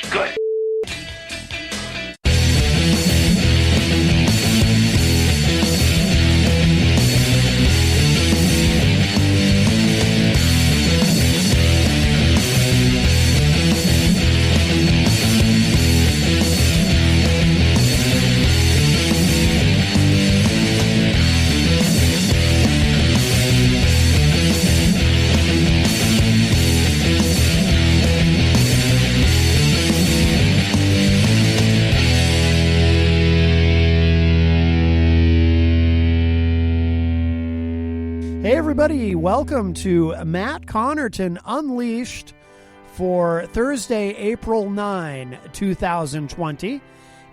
Good. Hey everybody, welcome to Matt Connarton Unleashed for Thursday, April 9, 2020.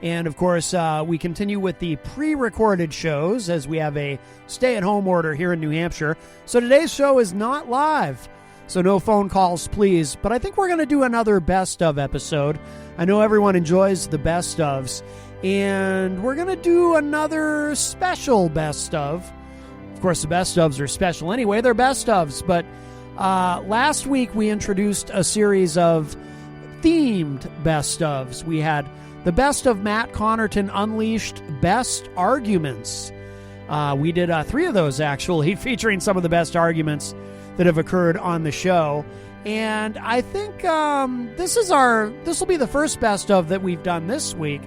And of course, we continue with the pre-recorded shows as we have a stay-at-home order here in New Hampshire. So today's show is not live, so no phone calls, please. But I think we're going to do another best of episode. I know everyone enjoys the best ofs, and we're going to do another special best of. Of course, the best ofs are special anyway. They're best ofs. But last week we introduced a series of themed best ofs. We had the best of Matt Connarton Unleashed Best Arguments. We did 3 of those, actually, featuring some of the best arguments that have occurred on the show. And I think this will be the first best of that we've done this week.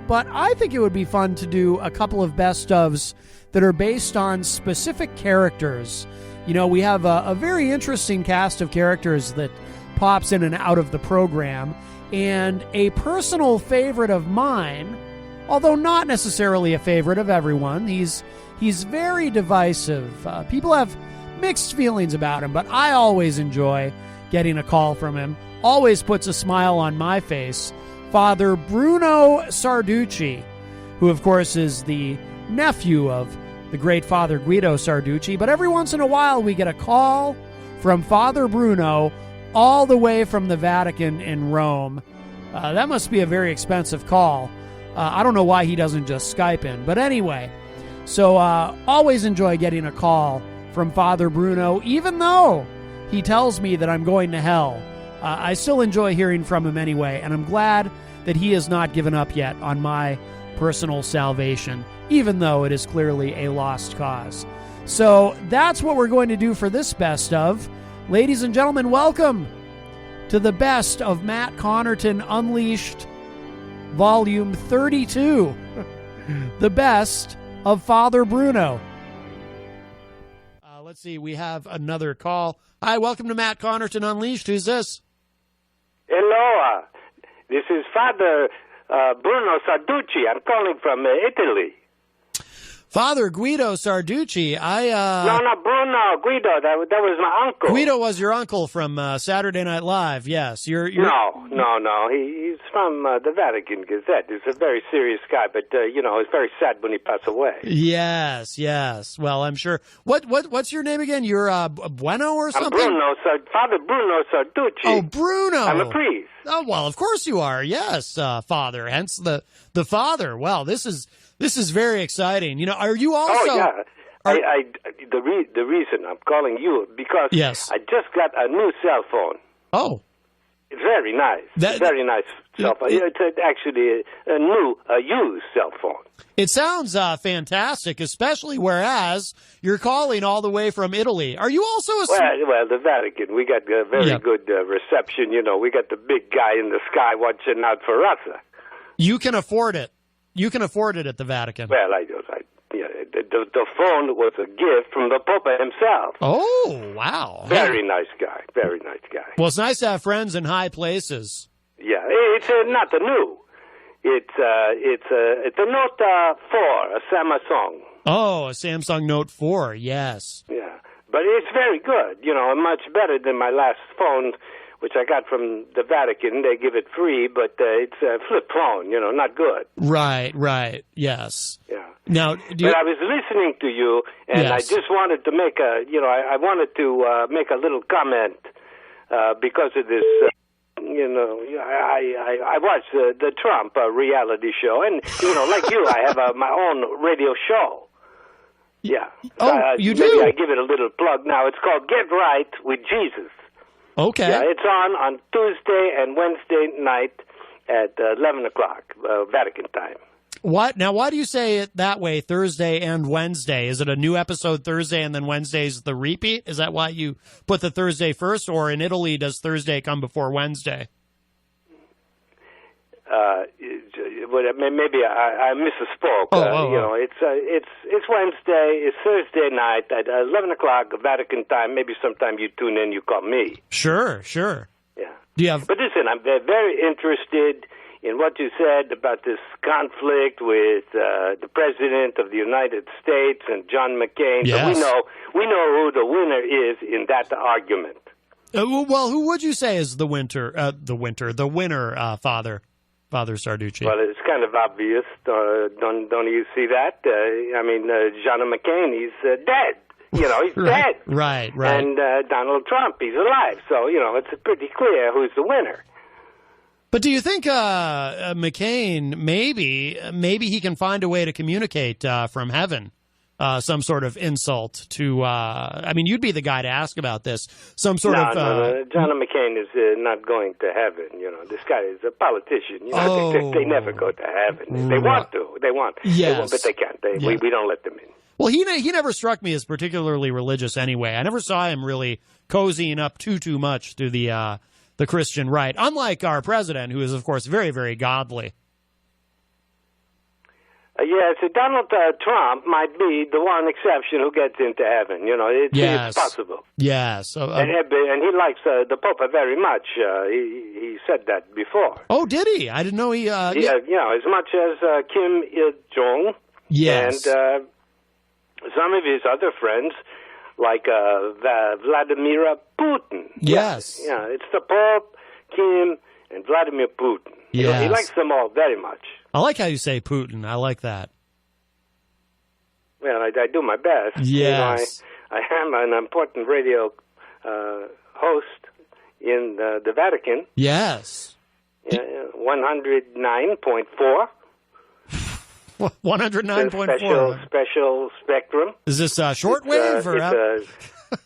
But I think it would be fun to do a couple of best ofs that are based on specific characters. You know, we have a very interesting cast of characters that pops in and out of the program, and a personal favorite of mine, although not necessarily a favorite of everyone, he's very divisive. People have mixed feelings about him, but I always enjoy getting a call from him. Always puts a smile on my face. Father Bruno Sarducci, who of course is the nephew of the great Father Guido Sarducci, but every once in a while we get a call from Father Bruno all the way from the Vatican in Rome. That must be a very expensive call. I don't know why he doesn't just Skype in, but anyway. So always enjoy getting a call from Father Bruno, even though he tells me that I'm going to hell. I still enjoy hearing from him anyway, and I'm glad that he has not given up yet on my personal salvation, even though it is clearly a lost cause. So that's what we're going to do for this best of. Ladies and gentlemen, welcome to the best of Matt Connarton Unleashed, Volume 32, the best of Father Bruno. Let's see, we have another call. Hi, welcome to Matt Connarton Unleashed. Who's this? Hello, this is Father Bruno Sarducci. I'm calling from Italy. Father Guido Sarducci. No, Bruno, Guido. That was my uncle. Guido was your uncle from Saturday Night Live. Yes, you're... No. He's from the Vatican Gazette. He's a very serious guy, but it's very sad when he passed away. Yes. Well, I'm sure. What's your name again? You're Bueno or something? I'm Bruno, Father Bruno Sarducci. Oh, Bruno. I'm a priest. Oh, well, of course you are. Yes, Father. Hence the father. Well, this is very exciting. You know, are you also? Oh yeah. The reason I'm calling you because yes. I just got a new cell phone. Oh. It's very nice. Very nice cell phone. It's actually a new, used cell phone. It sounds fantastic, especially whereas you're calling all the way from Italy. Are you also a... Well, the Vatican, we got a very good reception. You know, we got the big guy in the sky watching out for us. You can afford it. You can afford it at the Vatican. Well, the phone was a gift from the Pope himself. Oh, wow. Very nice guy. Very nice guy. Well, it's nice to have friends in high places. Yeah, it's not the new. It's a Note 4, a Samsung. Oh, a Samsung Note 4, yes. Yeah, but it's very good. You know, much better than my last phone, which I got from the Vatican. They give it free, but it's a flip phone, not good. Right, yes. Yeah. Now, but I was listening to you, and yes. I just wanted to make I wanted to make a little comment because of this, I watched the Trump reality show, and, like you, I have my own radio show. Yeah. Oh, you do? Maybe I give it a little plug now. It's called Get Right with Jesus. Okay. Yeah, it's on Tuesday and Wednesday night at 11 o'clock, Vatican time. What? Now, why do you say it that way, Thursday and Wednesday? Is it a new episode Thursday and then Wednesday's the repeat? Is that why you put the Thursday first? Or in Italy, does Thursday come before Wednesday? Maybe I misspoke. It's Wednesday. It's Thursday night at 11 o'clock Vatican time. Maybe sometime you tune in, you call me. Sure. Yeah. Do you have? But listen, I'm very interested in what you said about this conflict with the President of the United States and John McCain. Yes. So we know who the winner is in that argument. Well, who would you say is the winner, Father Sarducci? Well, it's kind of obvious. Don't you see that? John McCain, he's dead. He's dead. Right. And Donald Trump, he's alive. So, it's pretty clear who's the winner. But do you think McCain, maybe he can find a way to communicate from heaven some sort of insult to, you'd be the guy to ask about this. Some sort of... No. John McCain is not going to heaven. This guy is a politician. They never go to heaven. They want to. They want. Yes. But they can't. We don't let them in. Well, he never struck me as particularly religious anyway. I never saw him really cozying up too much to the Christian right, unlike our president, who is, of course, very, very godly. So Donald Trump might be the one exception who gets into heaven. It's possible. Yes. And he likes the Pope very much. He said that before. Oh, did he? I didn't know he... as much as Kim Il-jong. Yes. And some of his other friends, like Vladimir Putin. Yes. Yeah, it's the Pope, Kim, and Vladimir Putin. Yes. He likes them all very much. I like how you say Putin. I like that. Well, I do my best. Yes. I am an important radio host in the Vatican. Yes. 109.4. 109.4. Special spectrum. Is this shortwave or? It's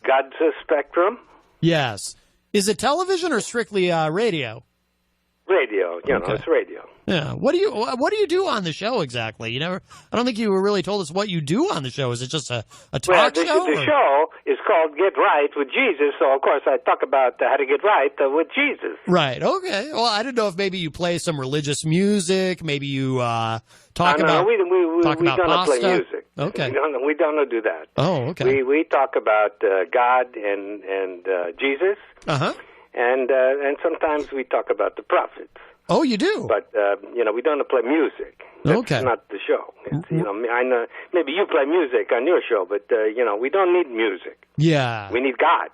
God's spectrum. Yes. Is it television or strictly radio? Radio. Okay. It's radio. Yeah. What do you do on the show exactly? I don't think you really told us what you do on the show. Is it just a talk show? The show is called Get Right with Jesus, so of course I talk about how to get right with Jesus. Right. Okay. Well, I didn't know if maybe you play some religious music. Maybe you talk about we don't pasta. play music. Okay. We don't do that. Oh, okay. We talk about God and Jesus. Uh-huh. And sometimes we talk about the prophets. Oh, you do? But, we don't play music. That's okay. not the show. I know maybe you play music on your show, but, we don't need music. Yeah. We need God.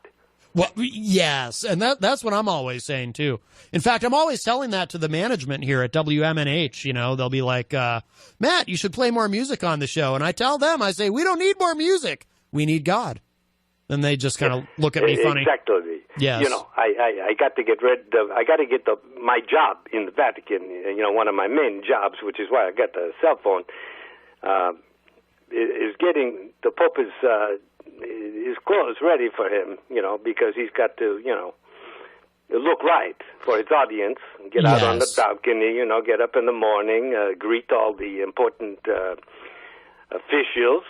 Well, yes, and that's what I'm always saying, too. In fact, I'm always telling that to the management here at WMNH. They'll be like, Matt, you should play more music on the show. And I tell them, I say, we don't need more music. We need God. And they just kind of look at me funny. Exactly. Yes. I got to get my job in the Vatican, one of my main jobs, which is why I got the cell phone, is getting the Pope his clothes ready for him, because he's got to, look right for his audience, get out on the balcony, get up in the morning, greet all the important officials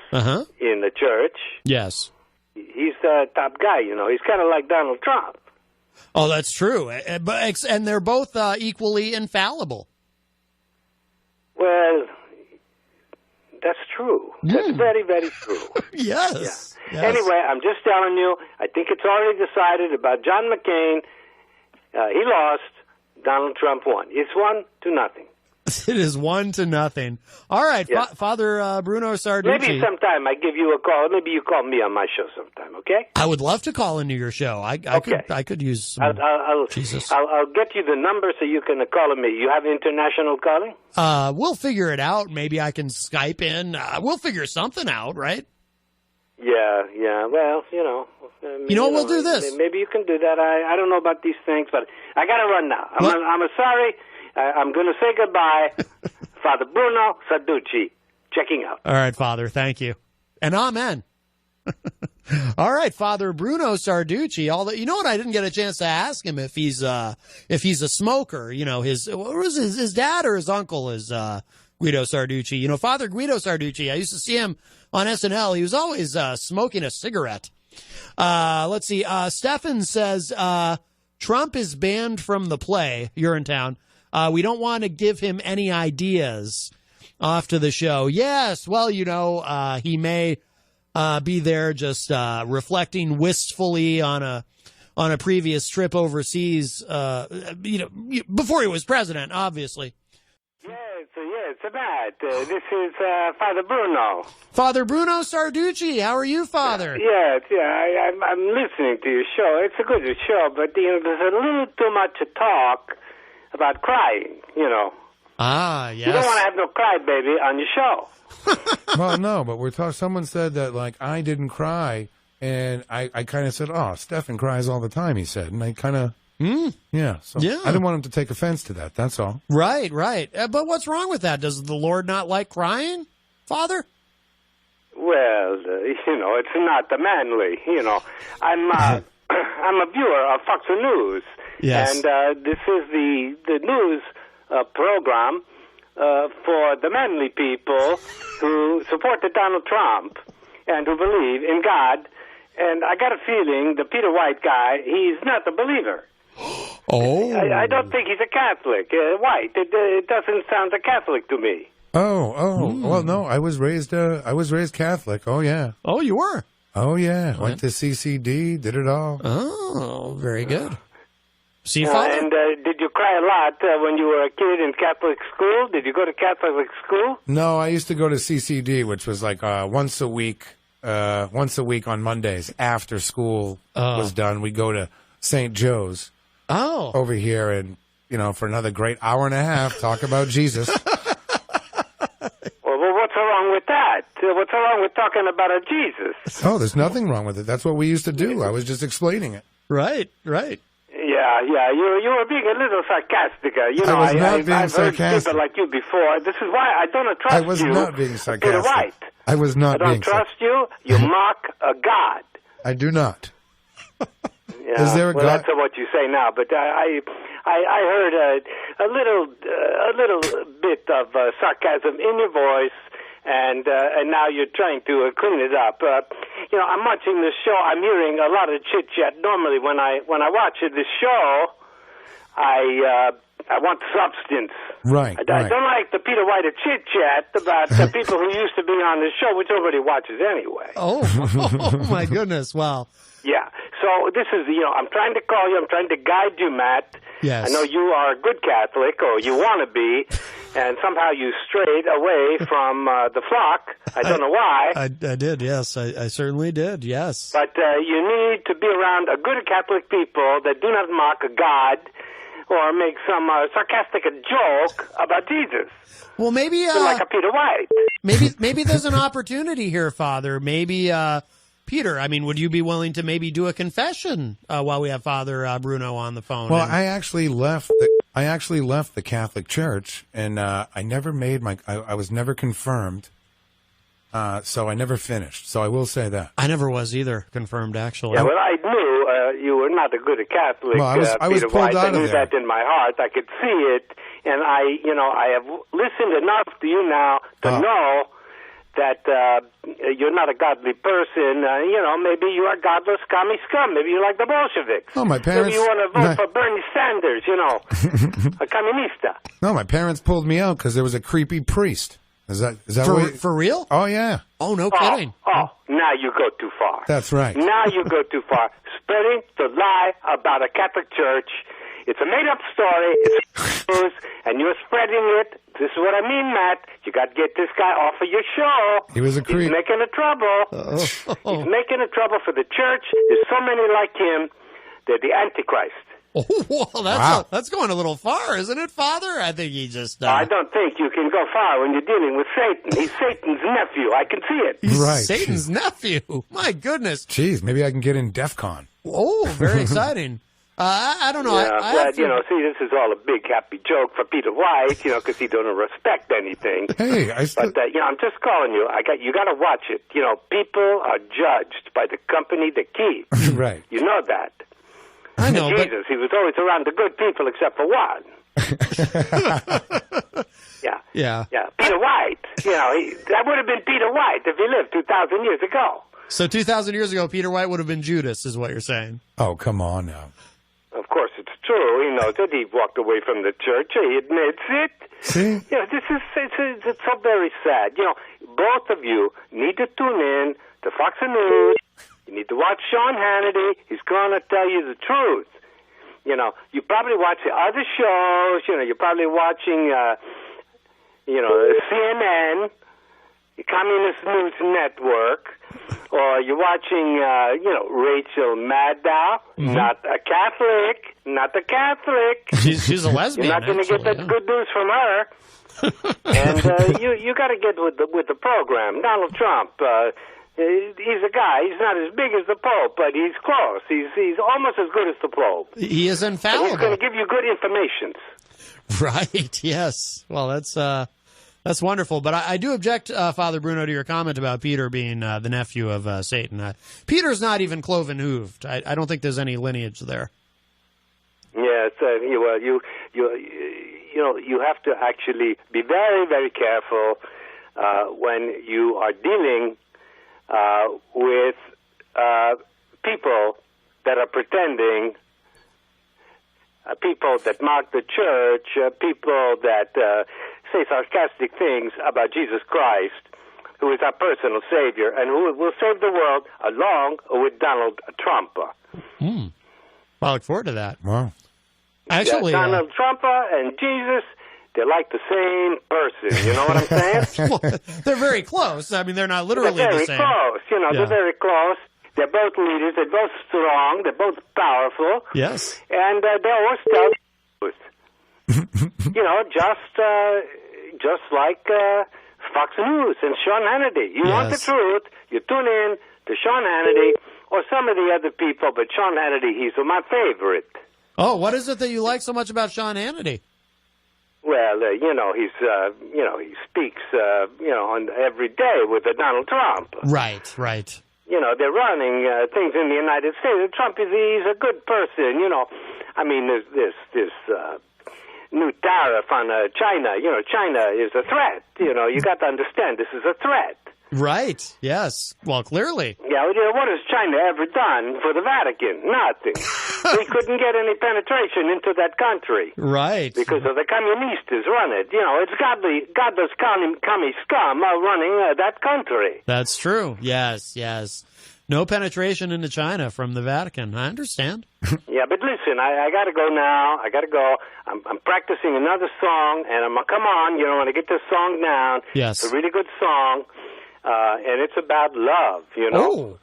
in the church. Yes. He's the top guy, He's kind of like Donald Trump. Oh, that's true. And they're both equally infallible. Well, that's true. That's very, very true. Yes. Yeah. Anyway, I'm just telling you, I think it's already decided about John McCain. He lost. Donald Trump won. It's 1-0. It is 1-0. All right, Yeah. Father Bruno Sarducci. Maybe sometime I give you a call. Maybe you call me on my show sometime, okay? I would love to call into your show. I could use some Jesus. I'll get you the number so you can call me. You have international calling? We'll figure it out. Maybe I can Skype in. We'll figure something out, right? Yeah. Well, we'll do this. Maybe you can do that. I don't know about these things, but I got to run now. I'm sorry. I'm going to say goodbye. Father Bruno Sarducci, checking out. All right, Father. Thank you. And amen. All right, Father Bruno Sarducci. You know what? I didn't get a chance to ask him if he's a smoker. You know, what was his dad or his uncle is Guido Sarducci. You know, Father Guido Sarducci. I used to see him on SNL. He was always smoking a cigarette. Let's see. Stefan says Trump is banned from the play. You're in town. We don't want to give him any ideas off to the show. Yes, well, you know, he may be there just reflecting wistfully on a previous trip overseas, you know, before he was president, obviously. Yes, Matt. This is Father Bruno. Father Bruno Sarducci. How are you, Father? Yes, I'm listening to your show. It's a good show, but you know, there's a little too much talk about crying. You know. Ah, yes. You don't want to have no crybaby on your show. Well, no, but someone said that, like, I didn't cry, and I kind of said, oh, Stefan cries all the time, he said, and I kind of, yeah, so yeah. I didn't want him to take offense to that, that's all. Right. But what's wrong with that? Does the Lord not like crying, Father? Well, you know, it's not the manly, you know. I'm a viewer of Fox News, yes. And this is the news program for the manly people who supported Donald Trump and who believe in God. And I got a feeling the Peter White guy, he's not a believer. Oh. I don't think he's a Catholic. White, it doesn't sound a Catholic to me. Well, no, I was raised Catholic. Oh, yeah. Oh, you were? Oh, yeah. Went to CCD, did it all. Oh, very good. See, Father? And did you cry a lot when you were a kid in Catholic school? Did you go to Catholic school? No, I used to go to CCD, which was like once a week on Mondays after school was done. We'd go to St. Joe's over here and, you know, for another great hour and a half, talk about Jesus. Well, what's wrong with that? What's wrong with talking about a Jesus? Oh, there's nothing wrong with it. That's what we used to do. I was just explaining it. Right. Yeah. You were being a little sarcastic. You know, I was not being I've sarcastic. heard people like you before. This is why I don't trust you. I was not being sarcastic. Peter White. I was not being sarcastic. I don't trust you. You mock a God. I do not. Yeah, is there a God? That's what you say now, but I heard a little bit of sarcasm in your voice, and now you're trying to clean it up. You know, I'm watching this show. I'm hearing a lot of chit chat. Normally, when I watch this show, I want substance. Right. I don't like the Peter White chit chat about the people who used to be on the show, which nobody watches anyway. Oh my goodness! Wow. Yeah. So this is, you know, I'm trying to call you. I'm trying to guide you, Matt. Yes. I know you are a good Catholic, or you want to be, and somehow you strayed away from the flock. I don't know why. I did, yes. I certainly did, yes. But you need to be around a good Catholic people that do not mock God or make some sarcastic joke about Jesus. Well, maybe... like a Peter White. Maybe there's an opportunity here, Father. Maybe... Peter, I mean, would you be willing to maybe do a confession while we have Father Bruno on the phone? Well, I actually left the Catholic Church, and I never made I was never confirmed, so I never finished. So I will say that I never was either confirmed. Actually, yeah. Well, I knew you were not a good Catholic. Well, I was Peter pulled White. out I knew of there. that in my heart. I could see it, and I have listened enough to you now to know that you're not a godly person. You know, maybe you are godless commie scum. Maybe you like the Bolsheviks. Oh, my parents... Maybe you want to vote for Bernie Sanders, you know, a communista. No, my parents pulled me out because there was a creepy priest. Is that for real? Oh, yeah. Oh, no kidding. Oh, now you go too far. That's right. Now you go too far. Spreading the lie about a Catholic Church. It's a made-up story. It's news, and you're spreading it. This is what I mean, Matt. You got to get this guy off of your show. He was a creep. He's making a trouble. He's making a trouble for the church. There's so many like him. They're the Antichrist. Oh, well, that's going a little far, isn't it, Father? I think he just... I don't think you can go far when you're dealing with Satan. He's Satan's nephew. I can see it. He's right. Satan's nephew. My goodness. Jeez, maybe I can get in DEF CON. Oh, very exciting. I don't know. Yeah, see, this is all a big happy joke for Peter White, because he don't respect anything. Hey, But, I'm just calling you. You got to watch it. People are judged by the company they keep. Right. You know that. I know, Jesus, he was always around the good people except for one. Yeah. Peter White. That would have been Peter White if he lived 2,000 years ago. So 2,000 years ago, Peter White would have been Judas, is what you're saying. Oh, come on now. Of course, it's true. He knows it. He walked away from the church. He admits it. See? It's so very sad. Both of you need to tune in to Fox News. You need to watch Sean Hannity. He's going to tell you the truth. You probably watch the other shows. You're probably watching, CNN, the Communist News Network, or you're watching, Rachel Maddow, not a Catholic. She's a lesbian. You're not going to get that good news from her. And you got to get with the program. Donald Trump, he's a guy. He's not as big as the Pope, but he's close. He's almost as good as the Pope. He is infallible. And he's going to give you good information. Right. Yes. Well, that's wonderful. But I do object, Father Bruno, to your comment about Peter being the nephew of Satan. Peter's not even cloven hooved. I don't think there's any lineage there. Yeah. You have to actually be very, very careful when you are dealing with people that are pretending, people that mock the church, people that say sarcastic things about Jesus Christ, who is our personal Savior and who will save the world along with Donald Trump. Well, I look forward to that. Wow. Actually, Donald Trump and Jesus, they're like the same person. You know what I'm saying? Well, they're very close. I mean, they're not literally the same. the same. Close. They're very close. They're both leaders. They're both strong. They're both powerful. Yes. And they always tell the truth. Just like Fox News and Sean Hannity. You want the truth, you tune in to Sean Hannity or some of the other people, but Sean Hannity, he's my favorite. Oh, what is it that you like so much about Sean Hannity? Well, he speaks, on every day with Donald Trump. Right. They're running things in the United States. Trump he's a good person. I mean, there's this new tariff on China. China is a threat. You got to understand this is a threat. Right. Yes. Well, clearly. Yeah. What has China ever done for the Vatican? Nothing. They couldn't get any penetration into that country. Right. Because of the communistas run it. It's godless commie scum running that country. That's true. Yes. No penetration into China from the Vatican. I understand. Yeah, but listen, I got to go now. I'm practicing another song, and I'm going to come on. When I get this song down. Yes. It's a really good song. And it's about love, Oh,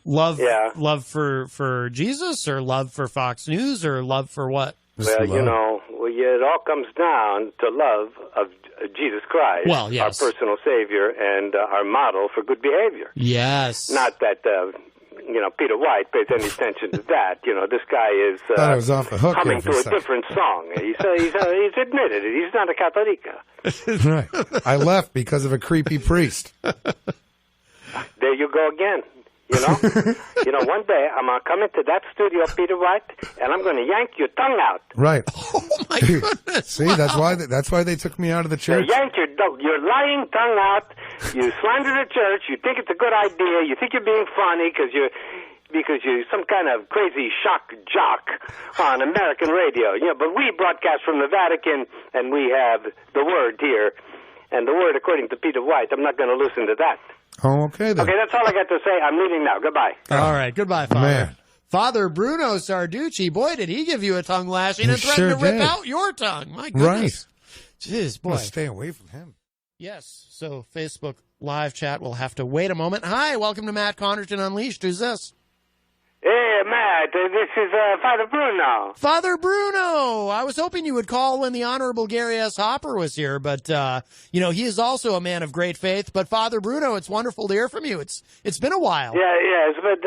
love, love for Jesus, or love for Fox News, or love for what? Well, it all comes down to love of Jesus Christ, well, yes, our personal Savior and our model for good behavior. Yes. Not that Peter White pays any attention to that. This guy is I was off the hook coming to a different song. He's admitted it. He's not a Catholica. Right. I left because of a creepy priest. There you go again. One day I'm going to come into that studio, Peter White, and I'm going to yank your tongue out. Right. Oh, my goodness. See, that's why they took me out of the church. They yank your lying tongue out. You slander the church. You think it's a good idea. You think you're being funny because you're some kind of crazy shock jock on American radio. But we broadcast from the Vatican, and we have the Word here. And the Word, according to Peter White, I'm not going to listen to that. Oh, okay, then. Okay, that's all I got to say. I'm leaving now. Goodbye. All right. Goodbye, Father. Man. Father Bruno Sarducci, boy, did he give you a tongue lashing and threaten to rip out your tongue. My goodness. Right. Jeez, boy. Stay away from him. Yes. So Facebook live chat will have to wait a moment. Hi, welcome to Matt Connarton Unleashed. Who's this? Hey, Matt, this is Father Bruno. Father Bruno! I was hoping you would call when the Honorable Gary S. Hopper was here, but, he is also a man of great faith. But, Father Bruno, it's wonderful to hear from you. It's been a while. Yeah, yes, but,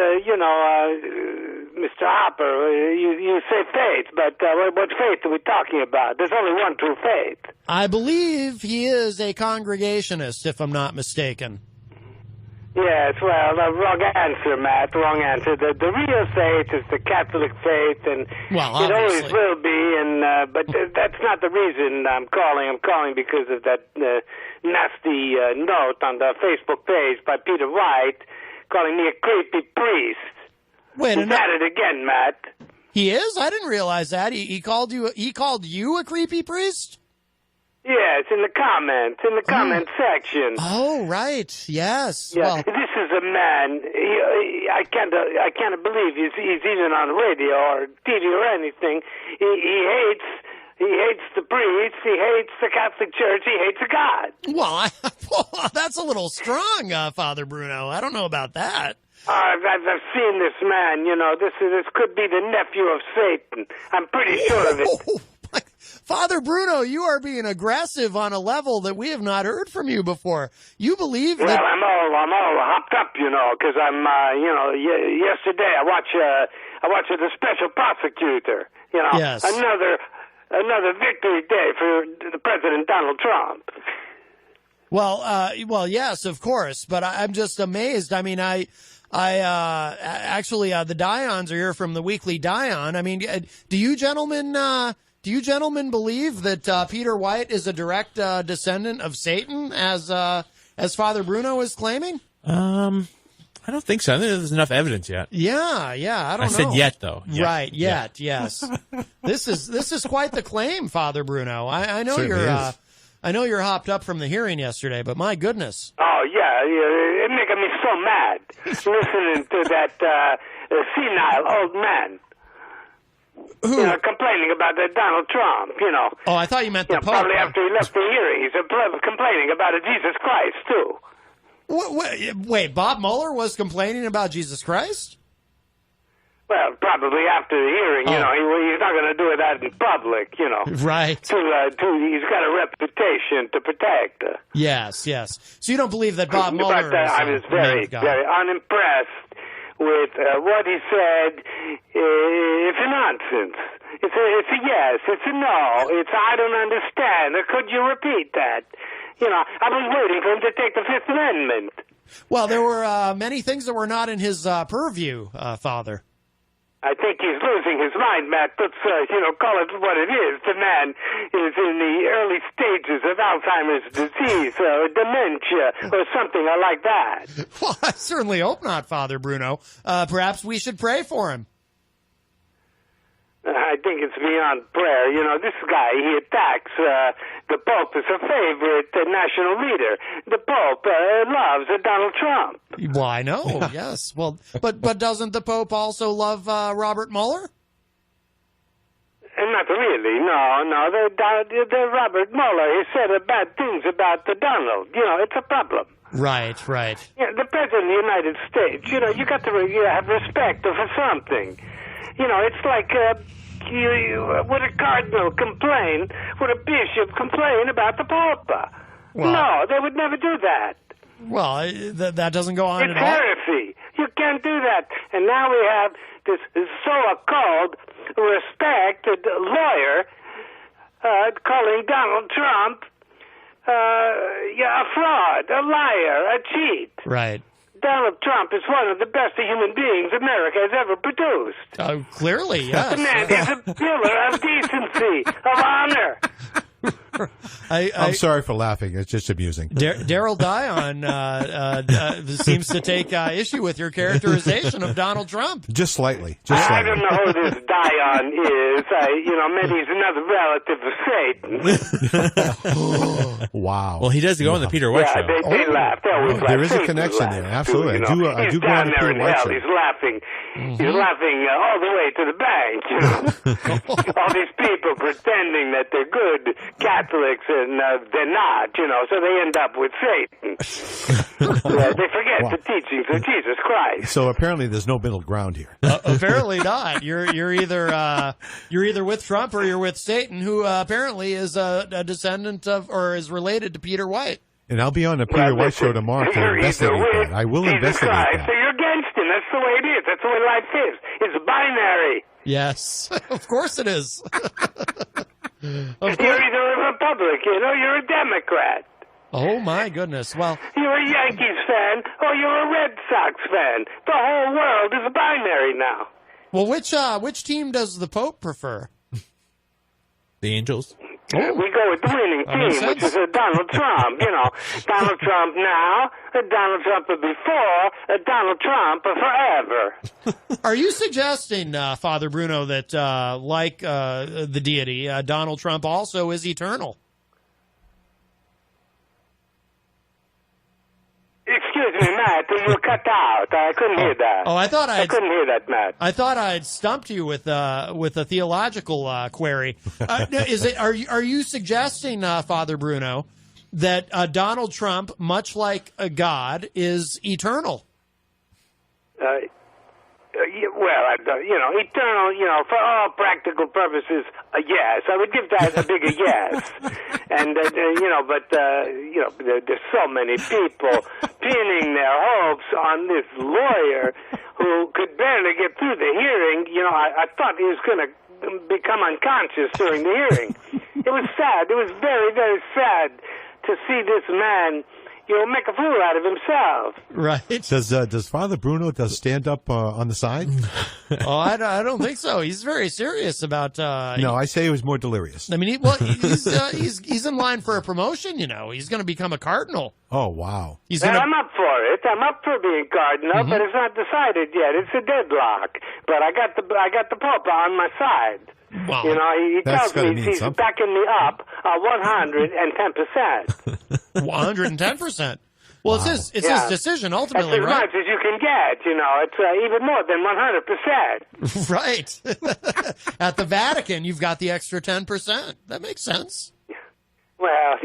Mr. Hopper, you say faith, but what faith are we talking about? There's only one true faith. I believe he is a Congregationist, if I'm not mistaken. Yes, well, wrong answer, Matt. Wrong answer. The real faith is the Catholic faith, and it always will be. And but that's not the reason I'm calling. I'm calling because of that nasty note on the Facebook page by Peter White, calling me a creepy priest. Wait, he's at it again, Matt. He is? I didn't realize that. He called you. He called you a creepy priest? Yes, in the comment section. Oh, right. Yes. Yeah, well, this is a man. I can't believe he's even on radio or TV or anything. He hates the priests. He hates the Catholic Church. He hates God. Well, that's a little strong, Father Bruno. I don't know about that. I've seen this man. You know, this could be the nephew of Satan. I'm pretty sure of it. Father Bruno, you are being aggressive on a level that we have not heard from you before. You believe that... Well, I'm all hopped up, you know, because I'm, yesterday I watched the special prosecutor, you know. Yes. Another victory day for the President Donald Trump. Well, yes, of course, but I'm just amazed. I mean, actually, the Dions are here from the Weekly Dion. I mean, do you gentlemen believe that Peter White is a direct descendant of Satan, as Father Bruno is claiming? I don't think so. I think there's enough evidence yet. Yeah, I don't know. I said yet, though. Yet. Right, yet, yes. This is quite the claim, Father Bruno. I know I know you're hopped up from the hearing yesterday, but my goodness. Oh yeah, it making me so mad listening to that senile old man. Who? You know, complaining about Donald Trump, you know. Oh, I thought you meant the Pope. Probably after he left the hearing, he's complaining about Jesus Christ, too. Wait, Bob Mueller was complaining about Jesus Christ? Well, probably after the hearing, you know, he's not going to do it out in public, you know. Right. He's got a reputation to protect. Yes. So you don't believe that Bob Mueller I was very unimpressed with what he said. It's a nonsense. It's a yes. It's a no. It's I don't understand. Could you repeat that? You know, I was waiting for him to take the Fifth Amendment. Well, there were many things that were not in his purview, Father. I think he's losing his mind, Matt. Let's, call it what it is. The man is in the early stages of Alzheimer's disease or dementia or something like that. Well, I certainly hope not, Father Bruno. Perhaps we should pray for him. I think it's beyond prayer. You know, this guy, he attacks the Pope as a favorite national leader. The Pope loves Donald Trump. Well, I know, yes. Well, but doesn't the Pope also love Robert Mueller? Not really, no. The Robert Mueller, he said bad things about Donald. You know, it's a problem. Right. Yeah, the President of the United States, you know, you got to have respect for something. You know, it's like... would a cardinal complain? Would a bishop complain about the Pope? Well, no, they would never do that. Well, that doesn't go on at all. It's heresy. You can't do that. And now we have this so-called respected lawyer calling Donald Trump a fraud, a liar, a cheat. Right. Donald Trump is one of the best human beings America has ever produced. Oh, clearly, yes. The man is a pillar of decency, of honor. I'm sorry for laughing. It's just amusing. Daryl Dion seems to take issue with your characterization of Donald Trump. Just slightly. I don't know who this Dion is. Maybe he's another relative of Satan. Wow. Well, he does go on the Peter White show. They laugh. They always laugh. There is a Satan connection there. Absolutely. Too, I do go down on the there Peter in White hell. show. He's laughing. Mm-hmm. He's laughing all the way to the bank. You know? All these people pretending that they're good Catholics and they're not. You know, so they end up with Satan. They forget the teachings of Jesus Christ. So apparently, there's no middle ground here. Apparently not. You're either with Trump or you're with Satan, who apparently is a descendant of or is related to Peter White. And I'll be on the Peter White show tomorrow to investigate that. I will investigate that. So you're against him. That's the way it is. That's the way life is. It's binary. Yes, of course it is. You're either a Republican or you're a Democrat. Oh, my goodness. Well, you're a Yankees fan or you're a Red Sox fan. The whole world is binary now. Well, which team does the Pope prefer? The Angels. We go with the winning team, which is Donald Trump. You know, Donald Trump now, Donald Trump before, Donald Trump forever. Are you suggesting, Father Bruno, that like the deity, Donald Trump also is eternal? Excuse me, Matt, you were cut out. I couldn't hear that. Oh, I couldn't hear that, Matt. I thought I'd stumped you with a theological query. Are you suggesting, Father Bruno, that Donald Trump, much like a god, is eternal? Eternal, for all practical purposes, yes. I would give that a bigger yes. And, there's so many people pinning their hopes on this lawyer who could barely get through the hearing. I thought he was going to become unconscious during the hearing. It was sad. It was very, very sad to see this man make a fool out of himself. Right. Does Father Bruno stand up on the side? Oh, I don't think so. He's very serious about. No, I say he was more delirious. I mean, he's in line for a promotion. He's going to become a cardinal. Oh, wow. I'm up for it. I'm up for being cardinal, but it's not decided yet. It's a deadlock. But I got the Pope on my side. Wow. He tells me he's backing me up 110%. 110%. Well, wow. It's his decision ultimately, That's as much as you can get. It's even more than 100%. Right. At the Vatican, you've got the extra 10%. That makes sense. Well,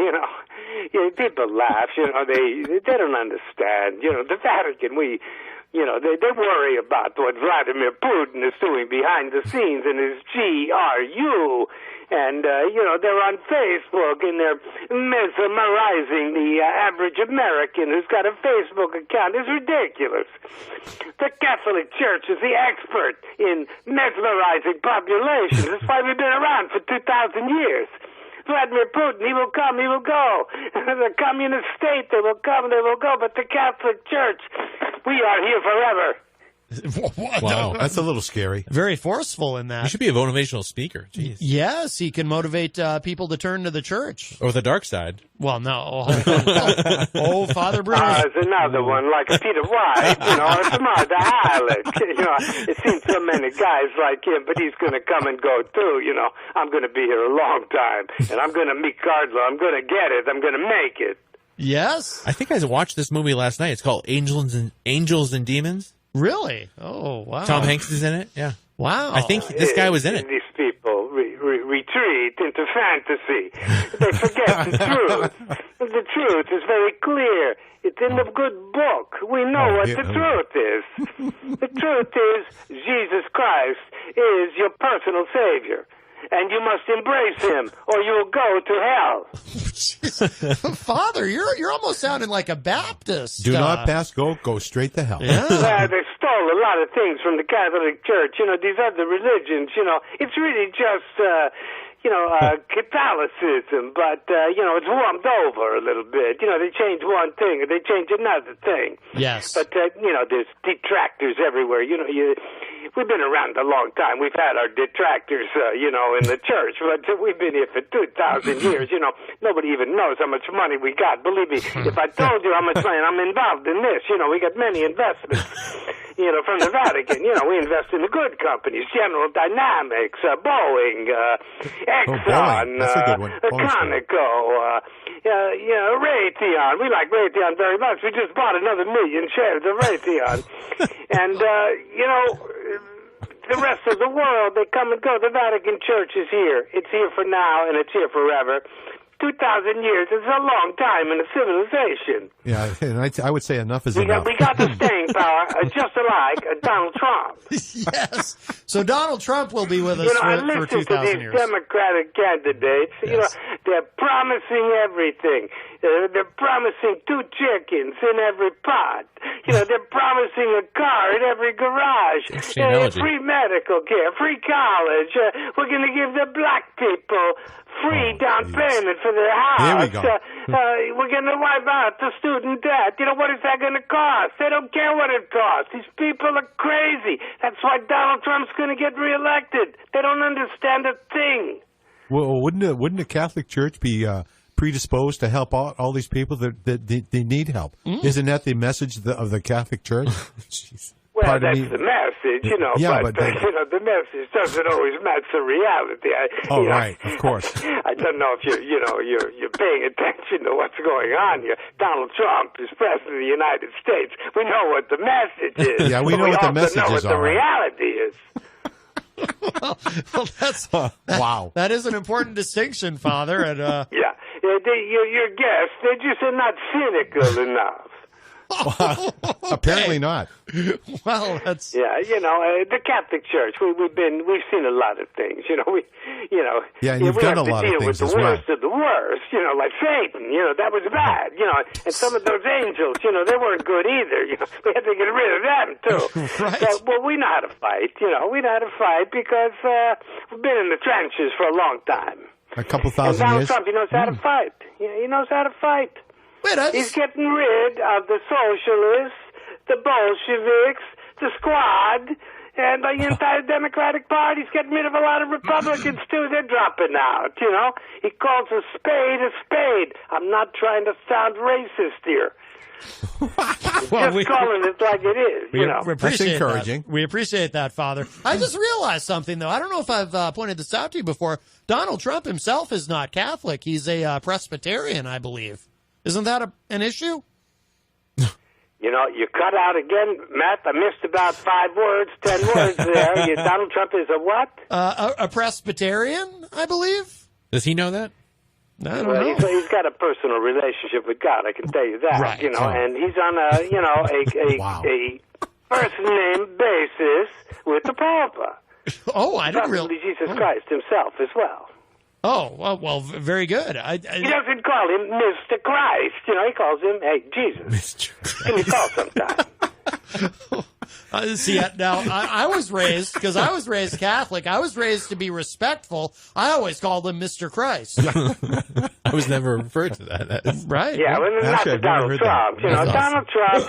people laugh. They don't understand. The Vatican, they worry about what Vladimir Putin is doing behind the scenes in his GRU. And, they're on Facebook and they're mesmerizing the average American who's got a Facebook account. It's ridiculous. The Catholic Church is the expert in mesmerizing populations. That's why we've been around for 2,000 years. Vladimir Putin, he will come, he will go. The communist state, they will come, they will go. But the Catholic Church, we are here forever. Wow, that's a little scary. Very forceful in that. You should be a motivational speaker. Jeez. Yes, he can motivate people to turn to the church. Or the dark side. Well, no. Oh, Father Bruno. There's another one, like Peter White, or some other harlot. It seems so many guys like him, but he's going to come and go too. I'm going to be here a long time, and I'm going to meet Cardinal. I'm going to get it. I'm going to make it. Yes. I think I watched this movie last night. It's called Angels and Demons. Really? Oh, wow. Tom Hanks is in it, yeah. Wow. I think this guy was in it. These people retreat into fantasy. They forget the truth. The truth is very clear. It's in the good book. We know what the truth is. The truth is Jesus Christ is your personal Savior. And you must embrace him, or you'll go to hell. Father, you're almost sounding like a Baptist. Do not pass go straight to hell. Yeah. They stole a lot of things from the Catholic Church. These other religions, it's really just, Catholicism, but, it's warmed over a little bit. They change one thing, or they change another thing. Yes. But, there's detractors everywhere. We've been around a long time. We've had our detractors, in the church, but we've been here for 2,000 years. Nobody even knows how much money we got. Believe me, if I told you how much money I'm involved in this, we got many investments, from the Vatican. We invest in the good companies, General Dynamics, Boeing, Exxon, Conoco, Raytheon. We like Raytheon very much. We just bought another 1 million shares of Raytheon. And, the rest of the world, they come and go. The Vatican Church is here. It's here for now, and it's here forever. 2,000 years is a long time in a civilization. Yeah, and I would say enough is enough. We got the staying power, just like Donald Trump. Yes. So Donald Trump will be with us for 2,000 to these years. Democratic candidates. Yes. They're promising everything. They're promising 2 chickens in every pot. They're promising a car in every garage. Free medical care, free college. We're going to give the black people free down payment for their house. Here we go. We're going to wipe out the student debt. What is that going to cost? They don't care what it costs. These people are crazy. That's why Donald Trump's going to get reelected. They don't understand a thing. Well, wouldn't the Catholic Church be predisposed to help out all these people that they need help? Isn't that the message of the Catholic Church? Well, that's the message, Yeah, but the message doesn't always match the reality. Right, of course. I don't know if you're paying attention to what's going on here. Donald Trump is president of the United States. We know what the message is. Yeah, we know what the message is. What the reality is. well, that's wow. That is an important distinction, Father. And yeah, your guests, they just are not cynical enough. Apparently not. Well, that's the Catholic Church. We've seen a lot of things. Yeah, and you've done a lot of things with the worst of the worst. Like Satan. That was bad. And some of those angels. They weren't good either. We had to get rid of them too. Right. Well, we know how to fight. We know how to fight because we've been in the trenches for a long time. A couple thousand and Donald years. Trump, he knows how to fight. He knows how to fight. He's getting rid of the socialists, the Bolsheviks, the Squad, and the entire Democratic Party. He's getting rid of a lot of Republicans, too. They're dropping out, He calls a spade a spade. I'm not trying to sound racist here. Just calling it like it is, We appreciate That's encouraging. That. We appreciate that, Father. I just realized something, though. I don't know if I've pointed this out to you before. Donald Trump himself is not Catholic. He's a Presbyterian, I believe. Isn't that an issue? You cut out again, Matt. I missed about 5 words, 10 words there. Donald Trump is a what? A Presbyterian, I believe. Does he know that? I don't know. He's got a personal relationship with God. I can tell you that. Right. And he's on a Wow. a first name basis with the Papa. Oh, I didn't Probably really. Jesus Christ himself as well. Oh, well, very good. He doesn't call him Mr. Christ. He calls him, hey, Jesus. Mr. Give me a call sometime. See, now, I was raised, because I was raised Catholic, I was raised to be respectful. I always called him Mr. Christ. I was never referred to that. Right. Yeah, well, not Actually, to I've never Donald heard that. Trump. Donald Trump,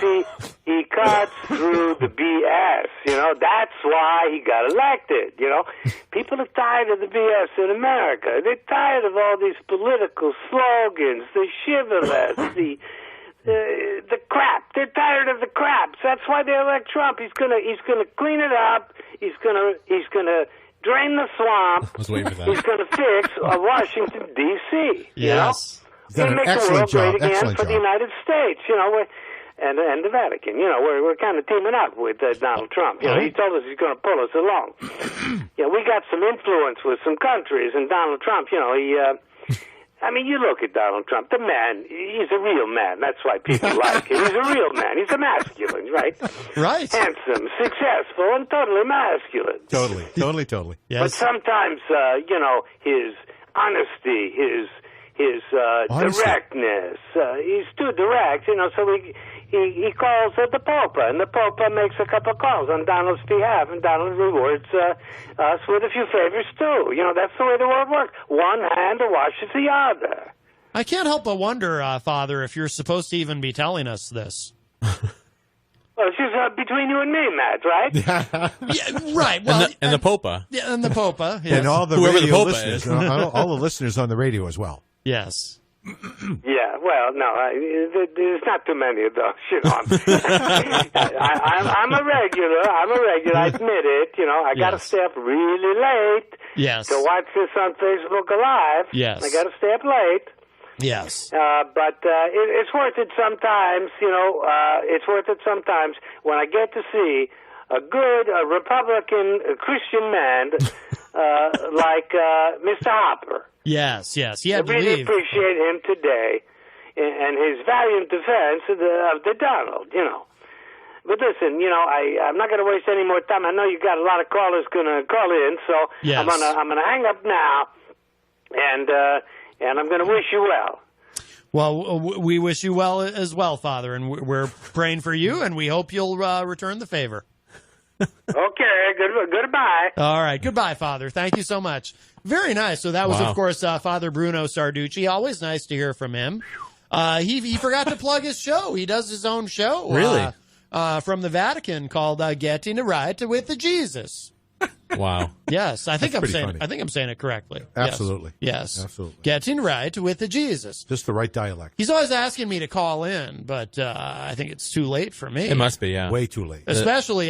he cuts through the BS. That's why he got elected. People are tired of the BS in America. They're tired of all these political slogans, the shibboleths, the crap. They're tired of the crap. That's why they elect Trump. He's gonna clean it up. He's gonna drain the swamp. I was waiting for that. He's gonna fix Washington D.C. Yes. He's done an make the excellent world great job. again Excellent for the job. United States. And the Vatican. We're kind of teaming up with Donald Trump. He told us he's going to pull us along. We got some influence with some countries, and Donald Trump, you look at Donald Trump, the man, he's a real man. That's why people like him. He's a real man. He's a masculine, right? Right. Handsome, successful, and totally masculine. Totally. Yes. But sometimes, his honesty, his directness, he's too direct, so he calls the Pope, and the Pope makes a couple of calls on Donald's behalf, and Donald rewards us with a few favors, too. That's the way the world works. One hand washes the other. I can't help but wonder, Father, if you're supposed to even be telling us this. Well, it's just between you and me, Matt, right? Yeah, right. Well, and the Popa. Yeah, and the Popa. Yes. And all the Whoever the radio Pope listeners, is. all the listeners on the radio as well. Yes. Yeah, well, no, there's not too many of those, I'm a regular, I admit it, I got to Yes. stay up really late Yes. to watch this on Facebook Live. Yes. I got to stay up late. Yes. But it's worth it sometimes, it's worth it sometimes when I get to see a good Republican Christian man like Mr. Hopper. Yes. He I had to really leave. appreciate him today and his valiant defense of the Donald, But listen, I'm not going to waste any more time. I know you got a lot of callers going to call in, so Yes. I'm gonna hang up now, and I'm going to wish you well. Well, we wish you well as well, Father, and we're praying for you, and we hope you'll return the favor. Okay, goodbye. All right, goodbye, Father. Thank you so much. Very nice. So that was, of course, Father Bruno Sarducci. Always nice to hear from him. He forgot to plug his show. He does his own show. Really? From the Vatican called Getting It Right with Jesus. Wow. Yes, I think I'm saying it correctly. Absolutely. Yes. Absolutely. Getting Right with the Jesus. Just the right dialect. He's always asking me to call in, but I think it's too late for me. It must be, yeah. Way too late. Especially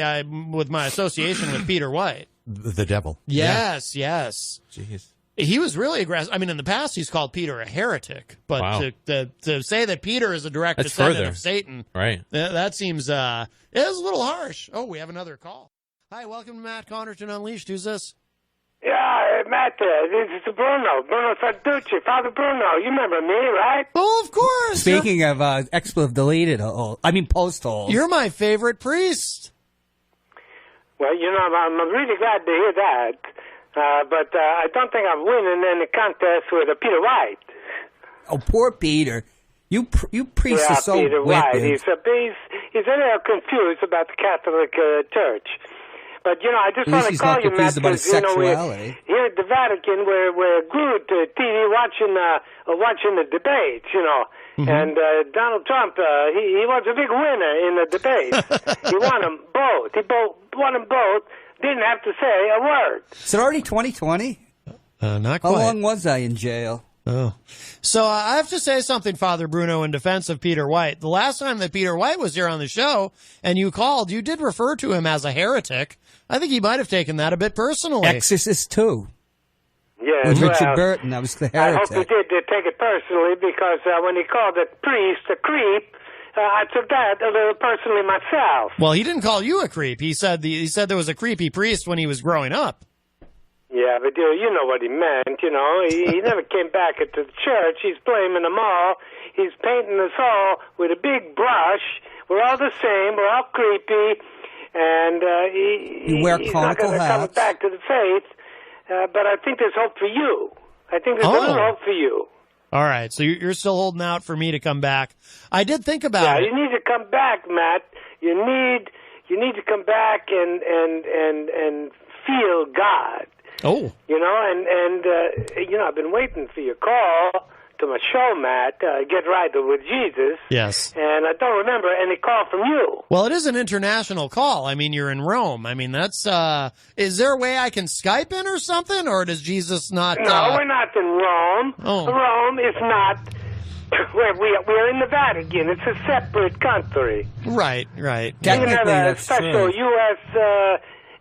with my association with Peter White. The devil. Yes. Jeez. He was really aggressive. I mean, in the past, he's called Peter a heretic, but to say that Peter is a direct descendant of Satan, right? That seems it is a little harsh. Oh, we have another call. Hi, welcome to Matt Connarton Unleashed. Who's this? Yeah, Matt, this is Bruno Sarducci, Father Bruno. You remember me, right? Oh, of course. Speaking of expletive deleted hole, post holes. You're my favorite priest. Well, I'm really glad to hear that. But I don't think I'm winning any contest with Peter White. Oh, poor Peter. You priests are so Peter wicked. White. He's a little confused about the Catholic Church. But, I just want to call you, Matt, about his sexuality. Here at the Vatican, we're glued to TV watching the debates, Mm-hmm. And Donald Trump, he was a big winner in the debates. He won them both. Won them both. Didn't have to say a word. Is it already 2020? Not quite. How long was I in jail? Oh. So I have to say something, Father Bruno, in defense of Peter White. The last time that Peter White was here on the show and you called, you did refer to him as a heretic. I think he might have taken that a bit personally. Exorcist 2. Yeah, with Richard Burton. I was the heretic. I hope he did take it personally because when he called the priest a creep, I took that a little personally myself. Well, he didn't call you a creep. He said there was a creepy priest when he was growing up. Yeah, but you know what he meant, He never came back into the church. He's blaming them all. He's painting us all with a big brush. We're all the same. We're all creepy. And you wear he's conical not going to come back to the faith. But I think there's hope for you. I think there's a little hope for you. All right, so you're still holding out for me to come back. I did think about it. Yeah, you need to come back, Matt. You need to come back and feel God. Oh. I've been waiting for your call to my show, Matt, Get Right with Jesus. Yes. And I don't remember any call from you. Well, it is an international call. I mean, you're in Rome. I mean, that's, is there a way I can Skype in or something? Or does Jesus not? No, we're not in Rome. Oh. Rome is not, we're in the Vatican. It's a separate country. Right. We have a special U.S.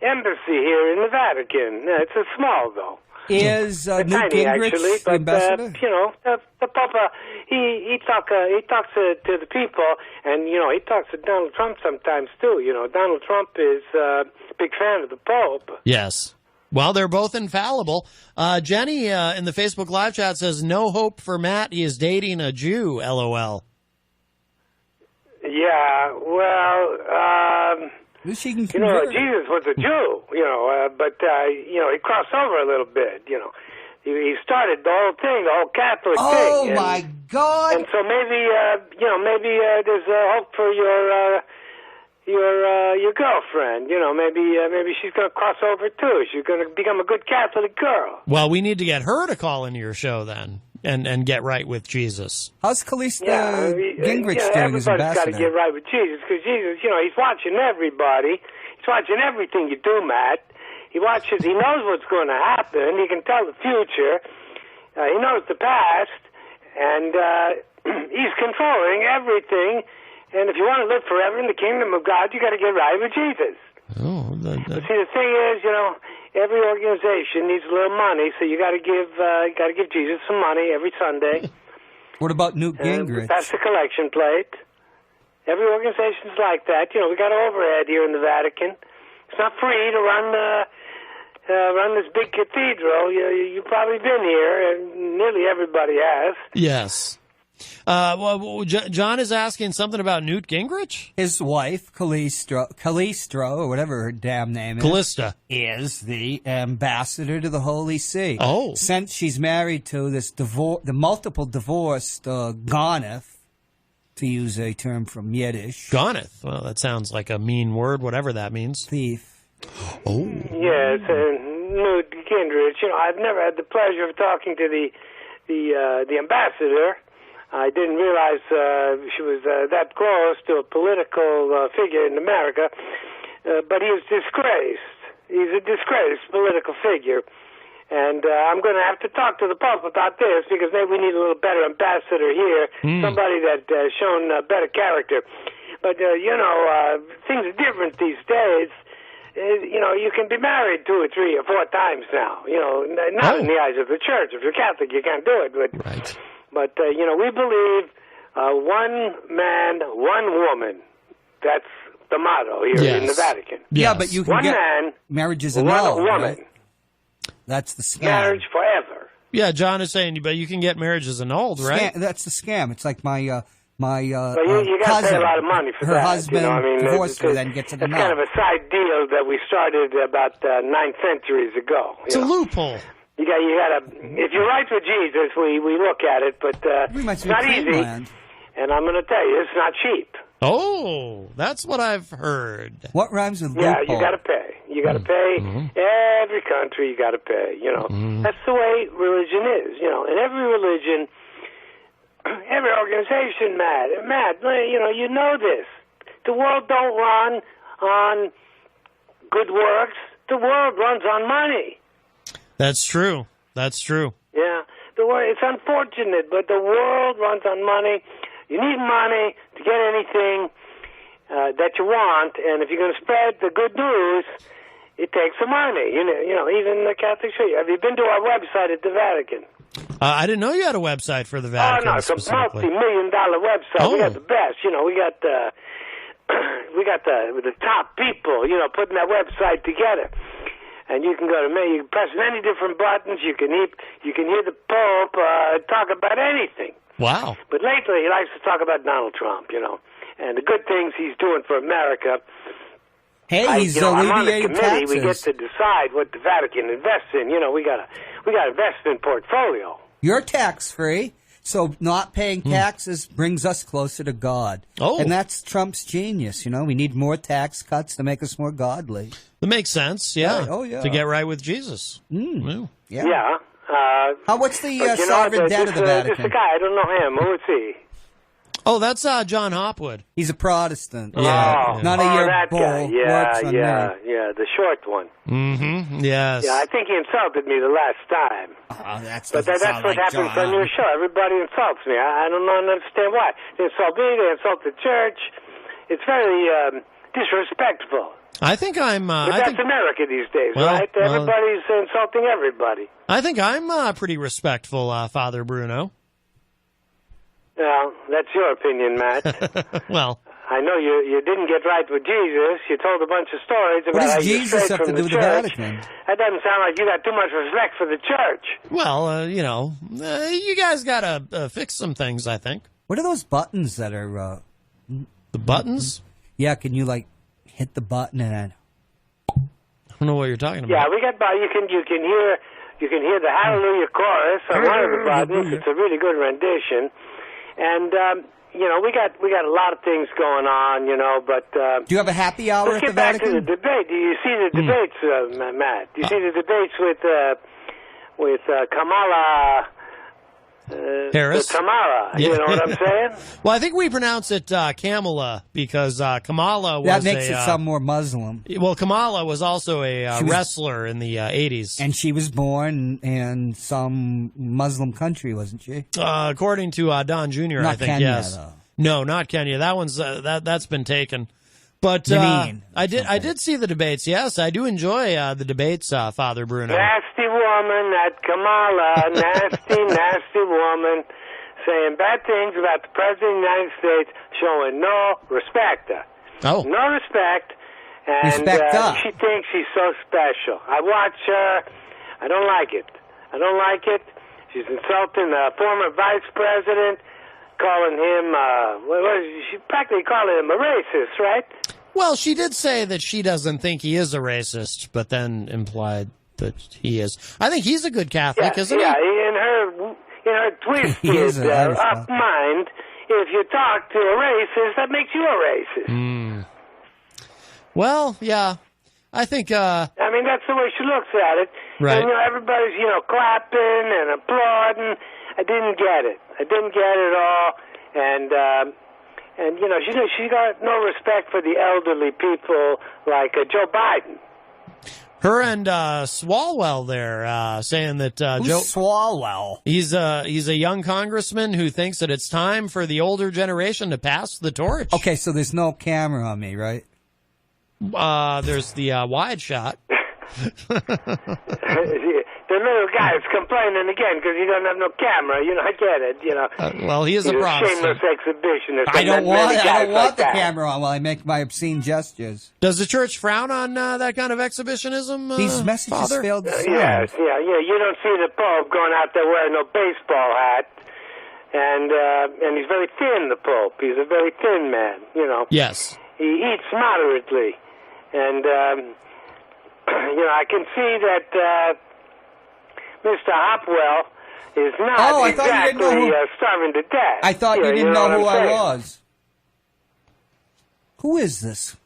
embassy here in the Vatican. It's a small, though. Is Newt tiny, Gingrich actually, but, ambassador? The Papa, he talks to the people, and he talks to Donald Trump sometimes too. Donald Trump is a big fan of the Pope. Yes. Well, they're both infallible. Jenny in the Facebook live chat says, "No hope for Matt. He is dating a Jew." LOL. Yeah. Well. She can Jesus was a Jew, but he crossed over a little bit, He started the whole thing, the whole Catholic thing. Oh, my God. And so maybe there's a hope for your girlfriend, maybe she's going to cross over too. She's going to become a good Catholic girl. Well, we need to get her to call into your show then. And get right with Jesus. How's Calista Gingrich doing as ambassador? Everybody's got to get right with Jesus because Jesus, he's watching everybody. He's watching everything you do, Matt. He knows what's going to happen. He can tell the future. He knows the past. And he's controlling everything. And if you want to live forever in the kingdom of God, you got to get right with Jesus. Oh, But see, the thing is, every organization needs a little money, so you got to give Jesus some money every Sunday. What about Newt Gingrich? That's the collection plate. Every organization's like that. We got overhead here in the Vatican. It's not free to run this big cathedral. You've probably been here, and nearly everybody has. Yes. John is asking something about Newt Gingrich? His wife, Callistro, or whatever her damn name is. Callista. Is the ambassador to the Holy See. Oh. Since she's married to the multiple divorced Garneth, to use a term from Yiddish. Garneth. Well, that sounds like a mean word, whatever that means. Thief. Oh. Yes, Newt Gingrich. I've never had the pleasure of talking to the ambassador. I didn't realize she was that close to a political figure in America, but he is disgraced. He's a disgraced political figure. And I'm going to have to talk to the Pope about this because maybe we need a little better ambassador here, somebody that shown better character. But, things are different these days. You can be married 2 or 3 or 4 times now. Not in the eyes of the church. If you're Catholic, you can't do it. But, right. But we believe one man, one woman. That's the motto here in the Vatican. Yes. Yeah, but you can one get man, marriages one annulled, woman. Right? That's the scam. Marriage forever. Yeah, John is saying, but you can get marriages annulled, right? That's the scam. It's like my you cousin. got to pay a lot of money for her that. husband divorced her, then gets it annulled. annulled. It's kind of a side deal that we started about 9 centuries ago. It's a loophole. You got to. If you're right with Jesus, we look at it, but it's not easy. And I'm going to tell you, it's not cheap. Oh, that's what I've heard. What rhymes with loophole? Yeah, you got to pay. You got to pay. Every country, you got to pay. That's the way religion is. In every religion, every organization, Matt, you know this. The world don't run on good works. The world runs on money. That's true. That's true. Yeah, it's unfortunate, but the world runs on money. You need money to get anything that you want, and if you're going to spread the good news, it takes some money. Even the Catholic Church. Have you been to our website at the Vatican? I didn't know you had a website for the Vatican. Oh no, it's a multi-million-dollar website. We got the best. We got the top people. Putting that website together. And you can go to you can press many different buttons. You can hear the Pope talk about anything. Wow. But lately, he likes to talk about Donald Trump, and the good things he's doing for America. Hey, he's alleviating taxes. We get to decide what the Vatican invests in. We got investment portfolio. You're tax-free, so not paying taxes brings us closer to God. Oh. And that's Trump's genius, We need more tax cuts to make us more godly. That makes sense, yeah. Right. Oh, yeah. To get right with Jesus. Yeah. What's the sovereign debt of the Vatican? This guy, I don't know him. Who is he? Oh, that's John Hopwood. He's a Protestant. Yeah. None of your that guy. Yeah, the short one. Mm-hmm. Yes. Yeah, I think he insulted me the last time. That's what happens John. on your show. Everybody insults me. I don't understand why. They insult me. They insult the church. It's very disrespectful. I think I'm. But that's America these days, right? Everybody's insulting everybody. I think I'm pretty respectful, Father Bruno. Well, that's your opinion, Matt. Well, I know you didn't get right with Jesus. You told a bunch of stories about how you strayed from the church. That doesn't sound like you got too much respect for the church. Well, you guys gotta fix some things, I think. What are those buttons that are? The buttons? Yeah, can you hit the button and? I don't know what you're talking about. Yeah, we got. You can hear the Hallelujah chorus on one of the buttons. It's a really good rendition. And we got a lot of things going on, but do you have a happy hour at the Vatican? Let's get back to the debate. Do you see the debates, Matt? Do you see the debates with Kamala Harris? Kamala, you know what I'm saying? Well, I think we pronounce it Kamala because Kamala was that makes it sound more Muslim. Well, Kamala was also a wrestler in the 80s. And she was born in some Muslim country, wasn't she? According to Don Jr., not I think, Kenya, yes. Though. No, not Kenya. That one's that's been taken. But I did see the debates. Yes, I do enjoy the debates, Father Bruno. Nasty woman, that Kamala, nasty woman, saying bad things about the President of the United States, showing no respect. Oh. No respect. And she thinks she's so special. I watch her. I don't like it. She's insulting the former Vice President, calling him, she practically calling him a racist, right? Well, she did say that she doesn't think he is a racist, but then implied that he is. I think he's a good Catholic, isn't he? Yeah, in her twisted up mind, if you talk to a racist, that makes you a racist. Well, yeah. I think, I mean, that's the way she looks at it. Right. And, everybody's, clapping and applauding. I didn't get it. I didn't get it all. And she got no respect for the elderly people like Joe Biden. Her and Swalwell there saying that Who's Joe Swalwell? He's a young congressman who thinks that it's time for the older generation to pass the torch. Okay, so there's no camera on me, right? There's the wide shot. The little guy is complaining again because he doesn't have no camera. I get it. Well, he is a Protestant. Shameless exhibitionist. I don't want the camera on while I make my obscene gestures. Does the church frown on that kind of exhibitionism? These messages Father? failed to Yes, yeah. You don't see the Pope going out there wearing no baseball hat, and he's very thin. The Pope, he's a very thin man. Yes. He eats moderately, and I can see that. Mr. Hopwell is not exactly starving to death. I thought you didn't know who I was. Who is this?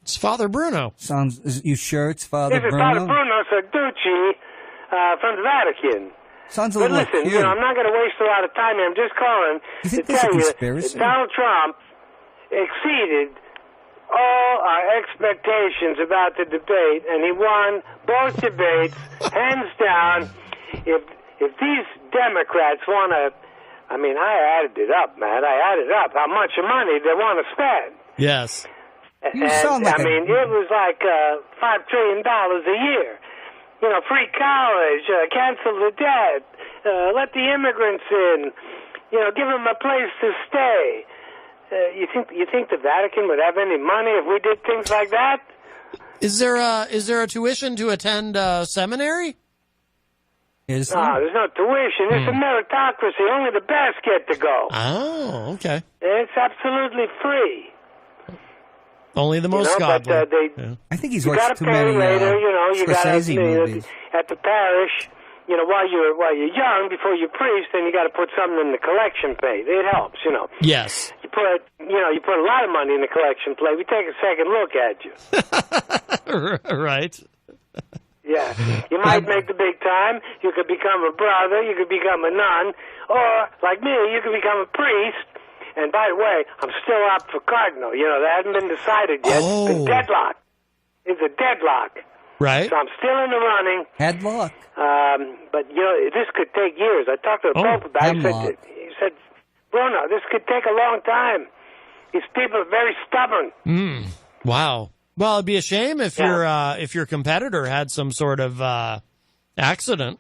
It's Father Bruno. You sure it's Father Bruno? This is Father Bruno Sarducci from the Vatican. Sounds a but little listen, cute. I'm not going to waste a lot of time here. I'm just calling to tell you that Donald Trump exceeded all our expectations about the debate, and he won both debates, hands down. If these Democrats want to, I added it up, man. I added up how much money they want to spend. Yes. You sound like it was like $5 trillion a year. Free college, cancel the debt, let the immigrants in, give them a place to stay. You think the Vatican would have any money if we did things like that? Is there a tuition to attend seminary? No, there's no tuition. It's a meritocracy. Only the best get to go. Oh, okay. It's absolutely free. Only the most godly. But I think he's you watched too many later. You got to movies. At the parish. While you're young, before you priest, then you got to put something in the collection plate. It helps. Yes. You put a lot of money in the collection plate. We take a second look at you. Right. Yeah, you might make the big time. You could become a brother. You could become a nun, or like me, you could become a priest. And by the way, I'm still up for cardinal. That hasn't been decided yet. Oh. It's been deadlocked. It's a deadlock. Right. So I'm still in the running. Headlock. But this could take years. I talked to the Pope about it. He said, Bruno, this could take a long time. These people are very stubborn. Wow. Well, it'd be a shame if your competitor had some sort of accident.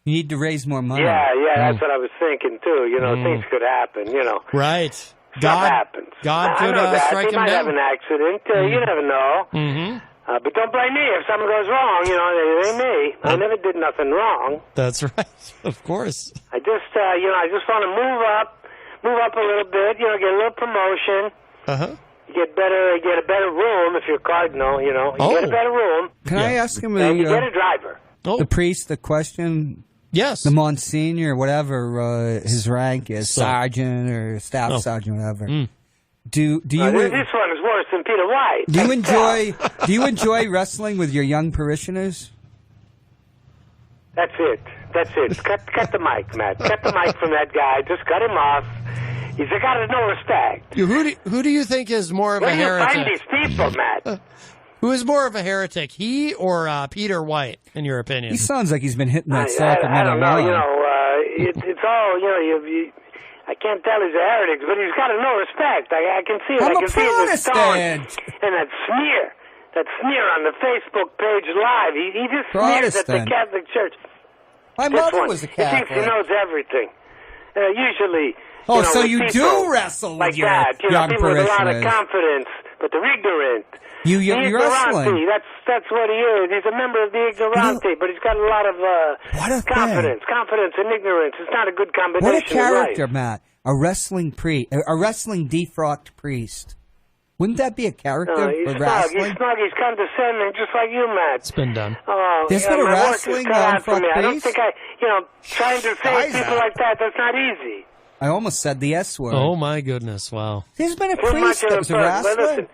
You need to raise more money. Yeah, that's what I was thinking too. Things could happen. Right. Stuff happens. God could strike him down. He might have an accident. You never know. Mm-hmm. But don't blame me if something goes wrong. It ain't me. I never did nothing wrong. That's right. Of course. I just want to move up a little bit. Get a little promotion. Uh-huh. You get a better room if you're cardinal. You get a better room. Can I ask him? And you get a driver. The priest, the question. Yes. The Monsignor, whatever his rank is, sergeant or staff sergeant, whatever. Do you? This one is worse than Peter White. Do you enjoy wrestling with your young parishioners? That's it. Cut the mic, Matt. Cut the mic from that guy. Just cut him off. He's got no respect. Who do you think is more of a heretic? Where do you find these people, Matt? Who is more of a heretic, he or Peter White, in your opinion? He sounds like he's been hitting that Sacramento I don't know. line. It's all I can't tell he's a heretic, but he's got no respect. I can see it. I'm I can a see his tone Protestant. and that smear on the Facebook page live. He just smears at the Catholic Church. My mother was a Catholic. He thinks he knows everything. Usually. So you do wrestle with like your that. young People with a lot of parishioners. confidence, but they're ignorant. You're wrestling. That's what he is. He's a member of the Ignorante, but he's got a lot of confidence and ignorance. It's not a good combination. What a character, Matt. A wrestling defrocked priest. Wouldn't that be a character for wrestling? He's snug. He's condescending, just like you, Matt. It's been done. There's been a wrestling defrocked priest? I don't think trying to save people like that's not easy. I almost said the S word. Oh, my goodness. Wow. There's been a priest that was a wrestler. Listen,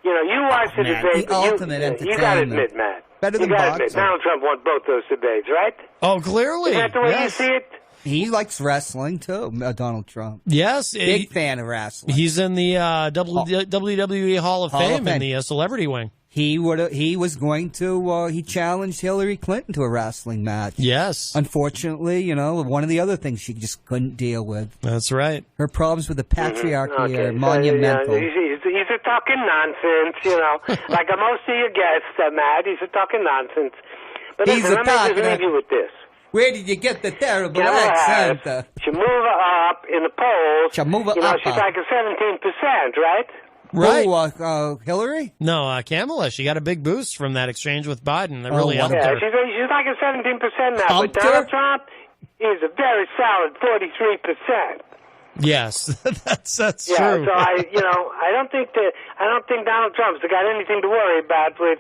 you watch the debate. The ultimate entertainment. You got to admit, Matt. Better than boxing. Donald Trump won both those debates, right? Oh, clearly. Is that the way you see it? He likes wrestling, too, Donald Trump. Yes. Big fan of wrestling. He's in the WWE Hall of Fame in the celebrity wing. He was going to, he challenged Hillary Clinton to a wrestling match. Yes. Unfortunately, one of the other things she just couldn't deal with. That's right. Her problems with the patriarchy are monumental. He's a talking nonsense, like most of your guests, Matt. He's a talking nonsense. But listen, let me just leave you with this. Where did you get the terrible accent? She move her up in the polls. She's like a 17%, right? Right. Oh, Hillary? No, Kamala. She got a big boost from that exchange with Biden. That really helped her. She's like a 17% now. But Donald Trump is a very solid 43%. Yes, that's true. So I don't think Donald Trump's got anything to worry about with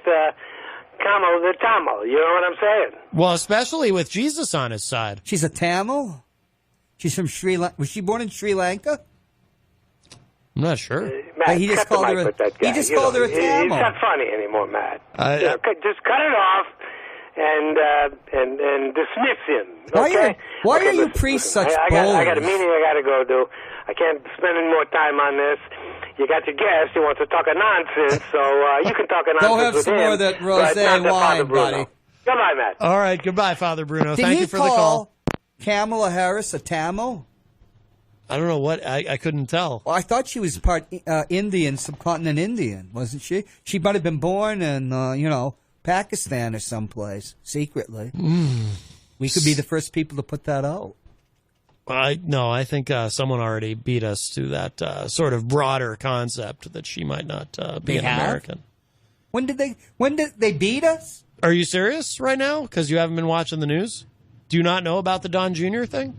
Kamala the Tamil. You know what I'm saying? Well, especially with Jesus on his side. She's a Tamil? She's from Sri Lanka. Was she born in Sri Lanka? I'm not sure. Matt, he just called her a Tamil. He's not funny anymore, Matt. Just cut it off and dismiss him. Okay? Why are you priests such bullies? I got a meeting I got to go to. I can't spend any more time on this. You got your guest. He wants to talk a nonsense, so you can talk a nonsense Go have some more of that rosé wine, buddy. Goodbye, Matt. All right. Goodbye, Father Bruno. Did Thank you for the call. Kamala Harris a Tamil? I don't know what. I couldn't tell. Well, I thought she was part Indian, subcontinent Indian, wasn't she? She might have been born in, Pakistan or someplace, secretly. We could be the first people to put that out. I think someone already beat us to that sort of broader concept that she might not be an American. When did they beat us? Are you serious right now? Because you haven't been watching the news? Do you not know about the Don Jr. thing?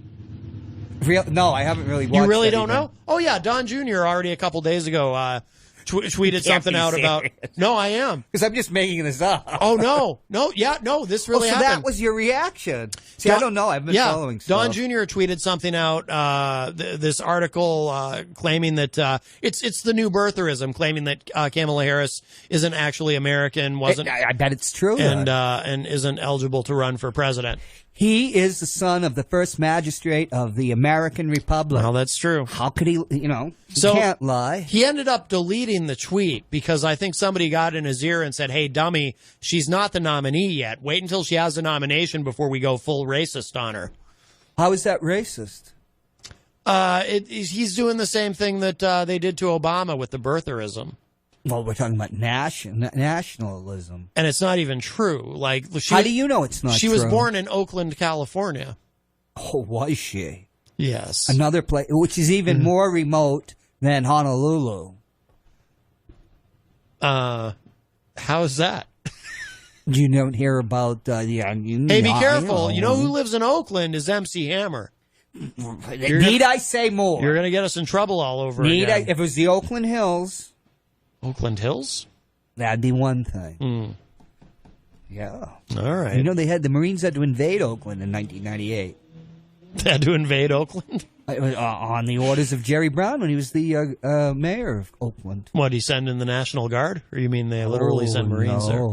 No, I haven't really watched. You really don't know? Oh yeah, Don Jr. already a couple days ago tweeted something out about. No, I am, because I'm just making this up. Oh no, this really happened. That was your reaction. See, I don't know. I've been following stuff. Don Jr. tweeted something out. This article claiming that it's the new birtherism, claiming that Kamala Harris isn't actually American, wasn't. I bet it's true, and isn't eligible to run for president. He is the son of the first magistrate of the American Republic. Well, that's true. How could he, he can't lie. He ended up deleting the tweet because I think somebody got in his ear and said, hey, dummy, she's not the nominee yet. Wait until she has the nomination before we go full racist on her. How is that racist? He's doing the same thing that they did to Obama with the birtherism. Well, we're talking about nationalism. And it's not even true. How do you know it's not true? She was born in Oakland, California. Oh, was she? Yes. Another place, which is even more remote than Honolulu. How is that? You don't hear about Hey, be careful. You know who lives in Oakland is MC Hammer. Need I say more? You're going to get us in trouble all over again. If it was the Oakland Hills... Oakland Hills? That'd be one thing. Yeah. All right. The Marines had to invade Oakland in 1998. They had to invade Oakland? On the orders of Jerry Brown when he was the mayor of Oakland. What, he sent in the National Guard? Or you mean they literally sent Marines there?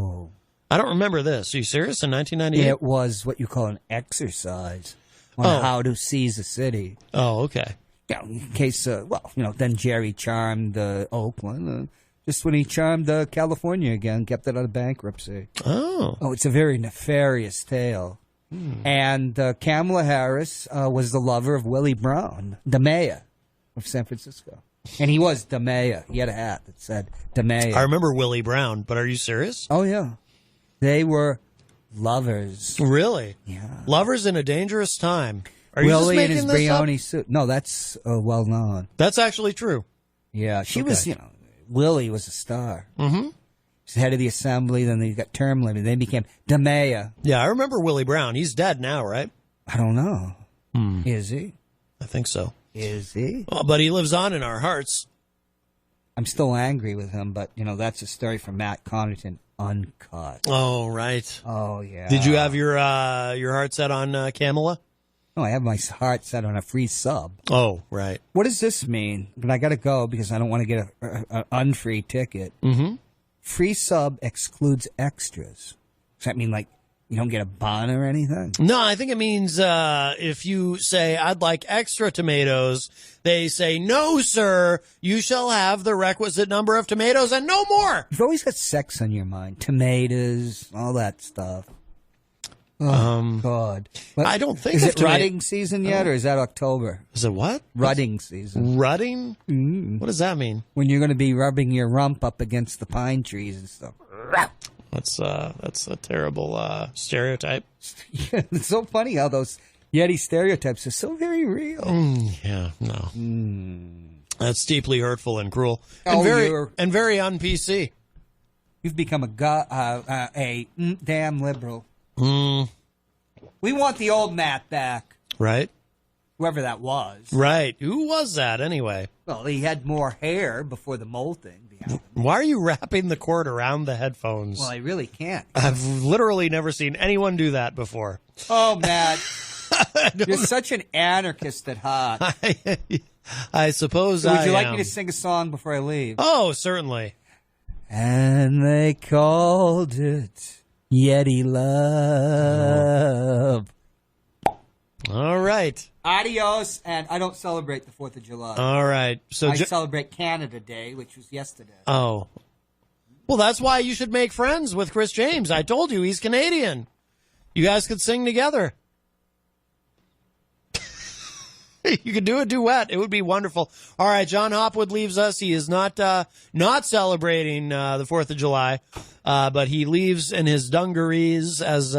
I don't remember this. Are you serious? In 1998? It was what you call an exercise on how to seize a city. Oh, okay. Yeah, in case, then Jerry charmed Oakland. Just when he charmed California again, kept it out of bankruptcy. Oh, it's a very nefarious tale. And Kamala Harris was the lover of Willie Brown, the mayor of San Francisco. And he was the mayor. He had a hat that said the mayor. I remember Willie Brown, but are you serious? Oh, yeah. They were lovers. Really? Yeah. Lovers in a dangerous time. Are you Willie just making and his Brioni suit. No, that's well known. That's actually true. Yeah, she was, Willie was a star. Mm-hmm. He's head of the assembly, then he got term limited. Then he became the mayor. Yeah, I remember Willie Brown. He's dead now, right? I don't know. Is he? I think so. Is he? Well, but he lives on in our hearts. I'm still angry with him, but, that's a story from Matt Connarton, uncut. Oh, right. Oh, yeah. Did you have your heart set on Kamala? No, I have my heart set on a free sub. Oh, right. What does this mean? But I got to go because I don't want to get an unfree ticket. Mm-hmm. Free sub excludes extras. Does that mean, like, you don't get a bun or anything? No, I think it means if you say, I'd like extra tomatoes, they say, no, sir, you shall have the requisite number of tomatoes and no more. You've always got sex on your mind. Tomatoes, all that stuff. Oh, God. But I don't think is it tomato- rutting season yet, or is that October? Is it what? Rutting season. Rutting? What does that mean? When you're going to be rubbing your rump up against the pine trees and stuff. That's a terrible stereotype. It's so funny how those Yeti stereotypes are so very real. Yeah, no. That's deeply hurtful and cruel, and Oh, very un-PC. You've become a damn liberal. We want the old Matt back. Right? Whoever that was. Right. Who was that anyway? Well, he had more hair before the molting. Why are you wrapping the cord around the headphones? Well, I really can't. I've literally never seen anyone do that before. Oh, Matt. You're such an anarchist at heart. I suppose So would you like am. me to sing a song before I leave? Oh, certainly. And they called it Yeti Love. All right. Adios, and I don't celebrate the 4th of July. All right. So I celebrate Canada Day, which was yesterday. Oh. Well, that's why you should make friends with Chris James. I told you, he's Canadian. You guys could sing together. You could do a duet. It would be wonderful. All right, John Hopwood leaves us. He is not celebrating the 4th of July, but he leaves in his dungarees, as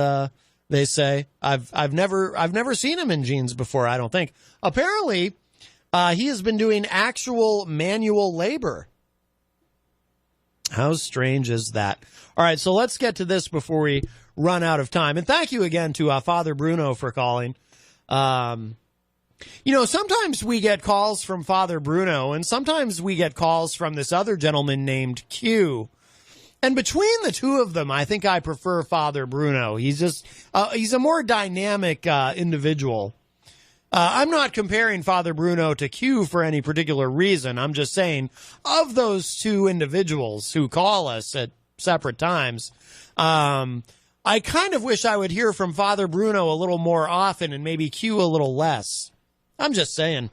they say. I've never seen him in jeans before, I don't think. Apparently, he has been doing actual manual labor. How strange is that? All right, so let's get to this before we run out of time. And thank you again to Father Bruno for calling. Sometimes we get calls from Father Bruno, and sometimes we get calls from this other gentleman named Q. And between the two of them, I think I prefer Father Bruno. He's just, he's a more dynamic individual. I'm not comparing Father Bruno to Q for any particular reason. I'm just saying, of those two individuals who call us at separate times, I kind of wish I would hear from Father Bruno a little more often and maybe Q a little less. I'm just saying.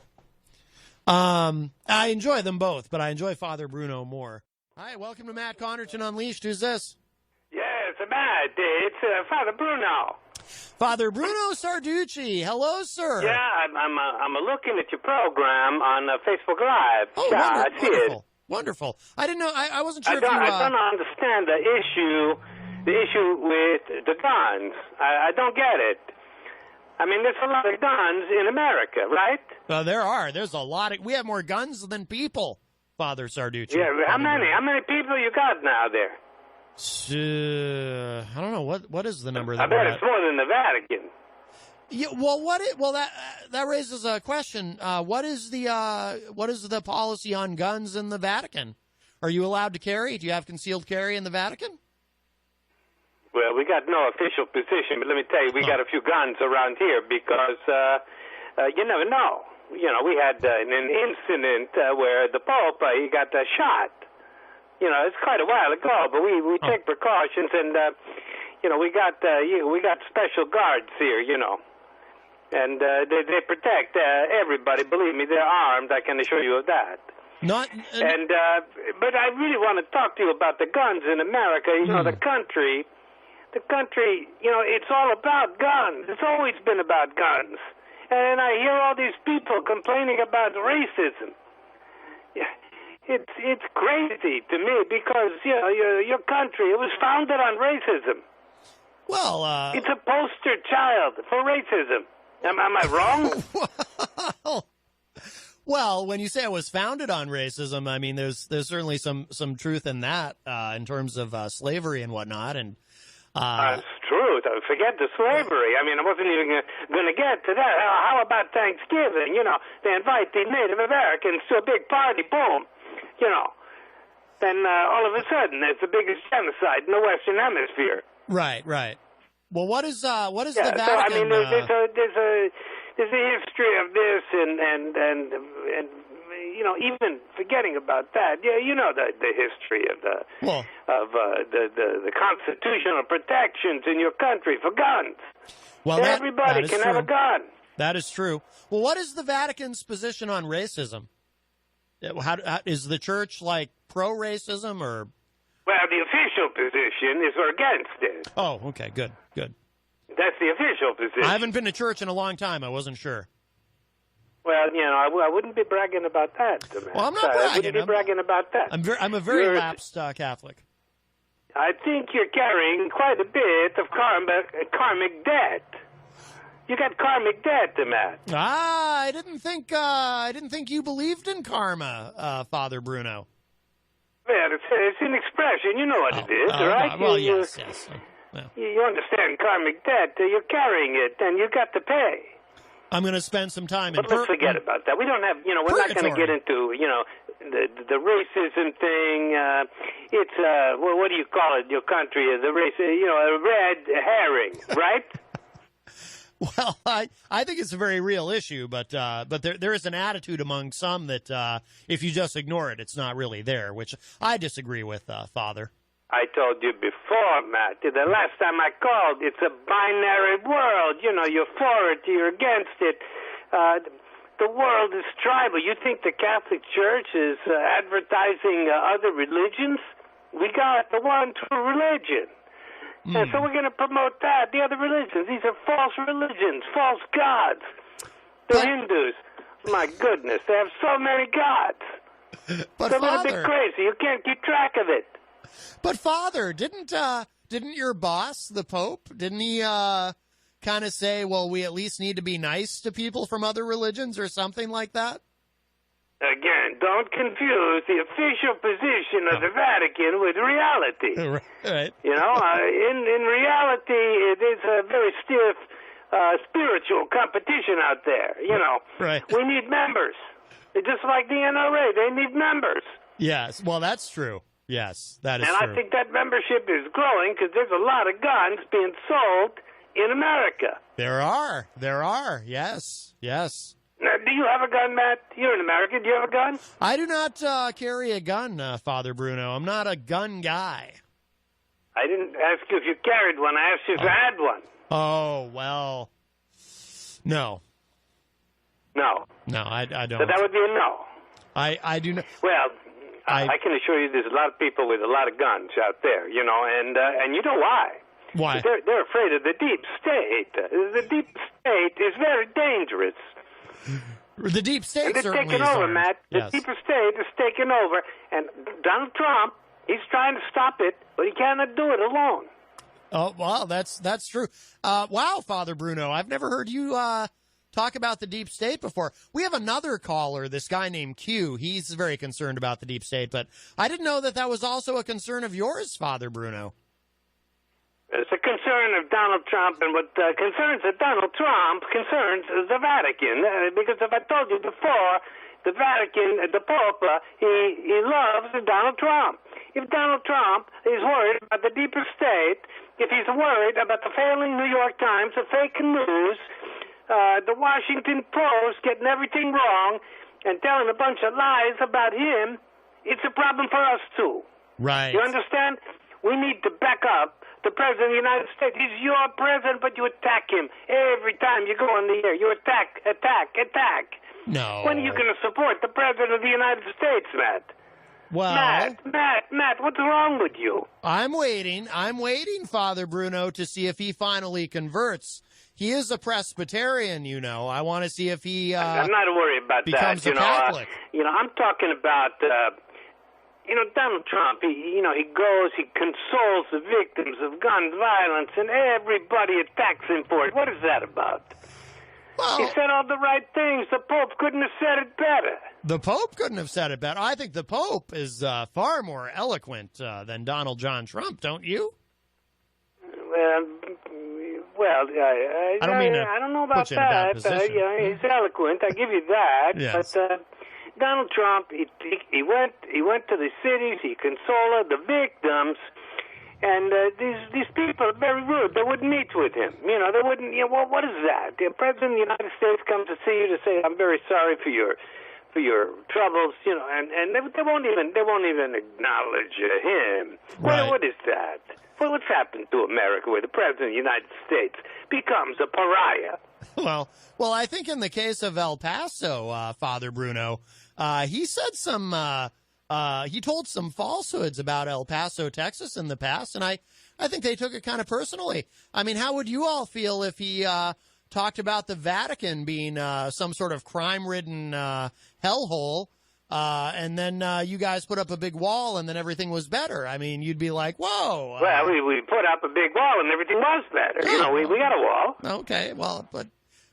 I enjoy them both, but I enjoy Father Bruno more. Hi, welcome to Matt Connarton Unleashed. Who's this? Yes, Matt. It's Father Bruno. Father Bruno Sarducci. Hello, sir. Yeah, I'm looking at your program on Facebook Live. Oh, yeah, I see wonderful. it. Wonderful. I didn't know. I wasn't sure I if you... don't understand the issue with the guns. I don't get it. I mean, there's a lot of guns in America, right? There are. There's a lot of... We have more guns than people, Father Sarducci. Yeah, how many? How many people you got now there? I don't know. What is the number? I bet it's more than the Vatican. Yeah, that raises a question. What is the policy on guns in the Vatican? Are you allowed to carry? Do you have concealed carry in the Vatican? Well, we got no official position, but let me tell you, we got a few guns around here because you never know. You know, we had an incident where the Pope he got shot. You know, it's quite a while ago, but we take precautions, and we got special guards here. You know, and they protect everybody. Believe me, they're armed. I can assure you of that. But I really want to talk to you about the guns in America. You know, the country, it's all about guns. It's always been about guns. And I hear all these people complaining about racism. Yeah, it's crazy to me because, your country, it was founded on racism. Well, it's a poster child for racism. Am I wrong? Well, when you say it was founded on racism, I mean, there's certainly some truth in that in terms of slavery and whatnot. And that's true. Forget the slavery. I mean, I wasn't even going to get to that. How about Thanksgiving? You know, they invite the Native Americans to a big party. Boom. You know, then all of a sudden, there's the biggest genocide in the Western Hemisphere. Right. Well, what is the Vatican? So I mean, there's a history of this, and you know, even forgetting about that, yeah, you know the history of the constitutional protections in your country for guns. Well, everybody can have a gun. That is true. Well, what is the Vatican's position on racism? How is the church like pro-racism or? Well, the official position is we're against it. Oh, okay, good. That's the official position. I haven't been to church in a long time. I wasn't sure. Well, you know, I wouldn't be bragging about that. Well, I'm not bragging. I wouldn't be bragging about that. I'm a very lapsed Catholic. I think you're carrying quite a bit of karmic debt. You got karmic debt, Matt. I didn't think you believed in karma, Father Bruno. Well, it's an expression. You know what it is, right? Well, yes. Well. You understand karmic debt. You're carrying it, and you got to pay. I'm going to spend some time in. But let's forget about that. We don't have. You know, we're not going to get into. You know, the racism thing. It's well, what do you call it? Your country, the race. You know, a red herring, right? Well, I think it's a very real issue, but there is an attitude among some that if you just ignore it, it's not really there, which I disagree with, Father. I told you before, Matt, the last time I called, it's a binary world. You know, you're for it, you're against it. The world is tribal. You think the Catholic Church is advertising other religions? We got the one true religion. And so we're going to promote that. The other religions, these are false religions, false gods. The Hindus, my goodness, they have so many gods. But they're Father, a bit crazy. You can't keep track of it. But Father, didn't your boss, the Pope, didn't he kind of say, well, we at least need to be nice to people from other religions or something like that? Again, don't confuse the official position of the Vatican with reality. Right. You know, in reality, it is a very stiff spiritual competition out there. You know, right. We need members. It's just like the NRA, they need members. Yes, well, that's true. Yes, that is true. And I think that membership is growing because there's a lot of guns being sold in America. There are. Yes. Now, do you have a gun, Matt? You're an American. Do you have a gun? I do not carry a gun, Father Bruno. I'm not a gun guy. I didn't ask you if you carried one. I asked you if you had one. Oh, well, no. No, I don't. So that would be a no. I do not. Well, I can assure you there's a lot of people with a lot of guns out there, you know, and you know why? Why? They're afraid of the deep state. The deep state is very dangerous. The deep state and they're taking over, Matt. The deeper state is taking over, and Donald Trump, he's trying to stop it, but he cannot do it alone. Oh, wow, that's true. Wow, Father Bruno, I've never heard you talk about the deep state before. We have another caller, this guy named Q. He's very concerned about the deep state, but I didn't know that was also a concern of yours, Father Bruno. It's a concern of Donald Trump, and what concerns Donald Trump concerns the Vatican. Because if I told you before, the Vatican, the Pope, he loves Donald Trump. If Donald Trump is worried about the deeper state, if he's worried about the failing New York Times, the fake news, the Washington Post getting everything wrong and telling a bunch of lies about him, it's a problem for us too. Right. You understand? We need to back up the President of the United States. He's your president, but you attack him every time you go on the air. You attack. No. When are you going to support the President of the United States, Matt? Well, Matt, what's wrong with you? I'm waiting, Father Bruno, to see if he finally converts. He is a Presbyterian, you know. I want to see if he I'm not worried about becomes that. a Catholic. I'm talking about, Donald Trump, he goes, he consoles the victims of gun violence, and everybody attacks him for it. What is that about? Well, he said all the right things. The Pope couldn't have said it better. The Pope couldn't have said it better. I think the Pope is far more eloquent than Donald John Trump, don't you? I don't mean to I don't know about put you in a bad that. position. He's eloquent. I give you that. Yes. But Donald Trump, he went to the cities. He consoled the victims. And these people are very rude. They wouldn't meet with him. You know, they wouldn't. You know, what is that? The President of the United States comes to see you to say, "I'm very sorry for your troubles." You know, and they won't even acknowledge him. Right. What is that? What's happened to America where the President of the United States becomes a pariah? Well, I think in the case of El Paso, Father Bruno, he said he told some falsehoods about El Paso, Texas in the past, and I think they took it kind of personally. I mean, how would you all feel if he talked about the Vatican being some sort of crime-ridden hellhole, and then you guys put up a big wall and then everything was better? I mean, you'd be like, whoa. Well, we put up a big wall and everything was better. You know, we got a wall. Okay, well, but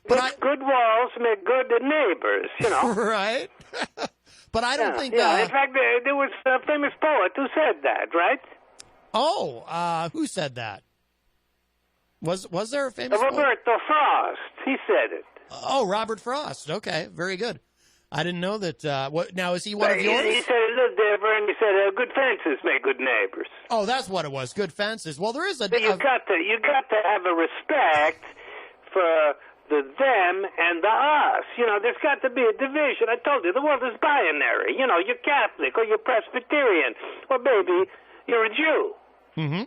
good walls make good neighbors, you know. Right. But I don't think... Yeah. In fact, there was a famous poet who said that, right? Oh, who said that? Was there a famous poet? Roberto Frost. He said it. Oh, Robert Frost. Okay, very good. I didn't know that. Now, is he one of yours? He said it a little different. He said good fences make good neighbors. Oh, that's what it was. Good fences. Well, there is a... So you got to have a respect for the them and the us. You know, there's got to be a division. I told you, the world is binary. You know, you're Catholic or you're Presbyterian or maybe you're a Jew. Mm-hmm.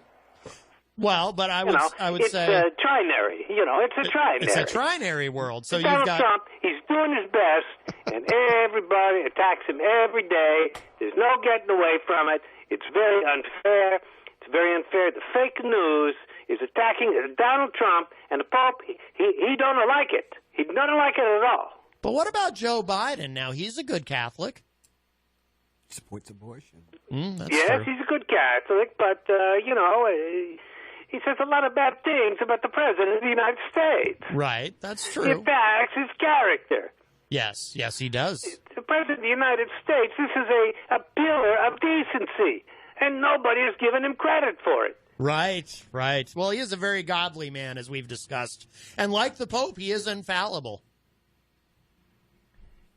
Well, but I would say it's trinary. You know, it's a trinary. It's a trinary world. So Donald Trump, he's doing his best, and everybody attacks him every day. There's no getting away from it. It's very unfair. It's very unfair. The fake news is attacking Donald Trump, and the Pope, he don't like it. He don't like it at all. But what about Joe Biden now? He's a good Catholic. Supports abortion. Yes, true. He's a good Catholic, but, you know, he says a lot of bad things about the President of the United States. Right, that's true. He attacks his character. Yes, he does. The President of the United States, this is a pillar of decency, and nobody has given him credit for it. Right. Well, he is a very godly man, as we've discussed. And like the Pope, he is infallible.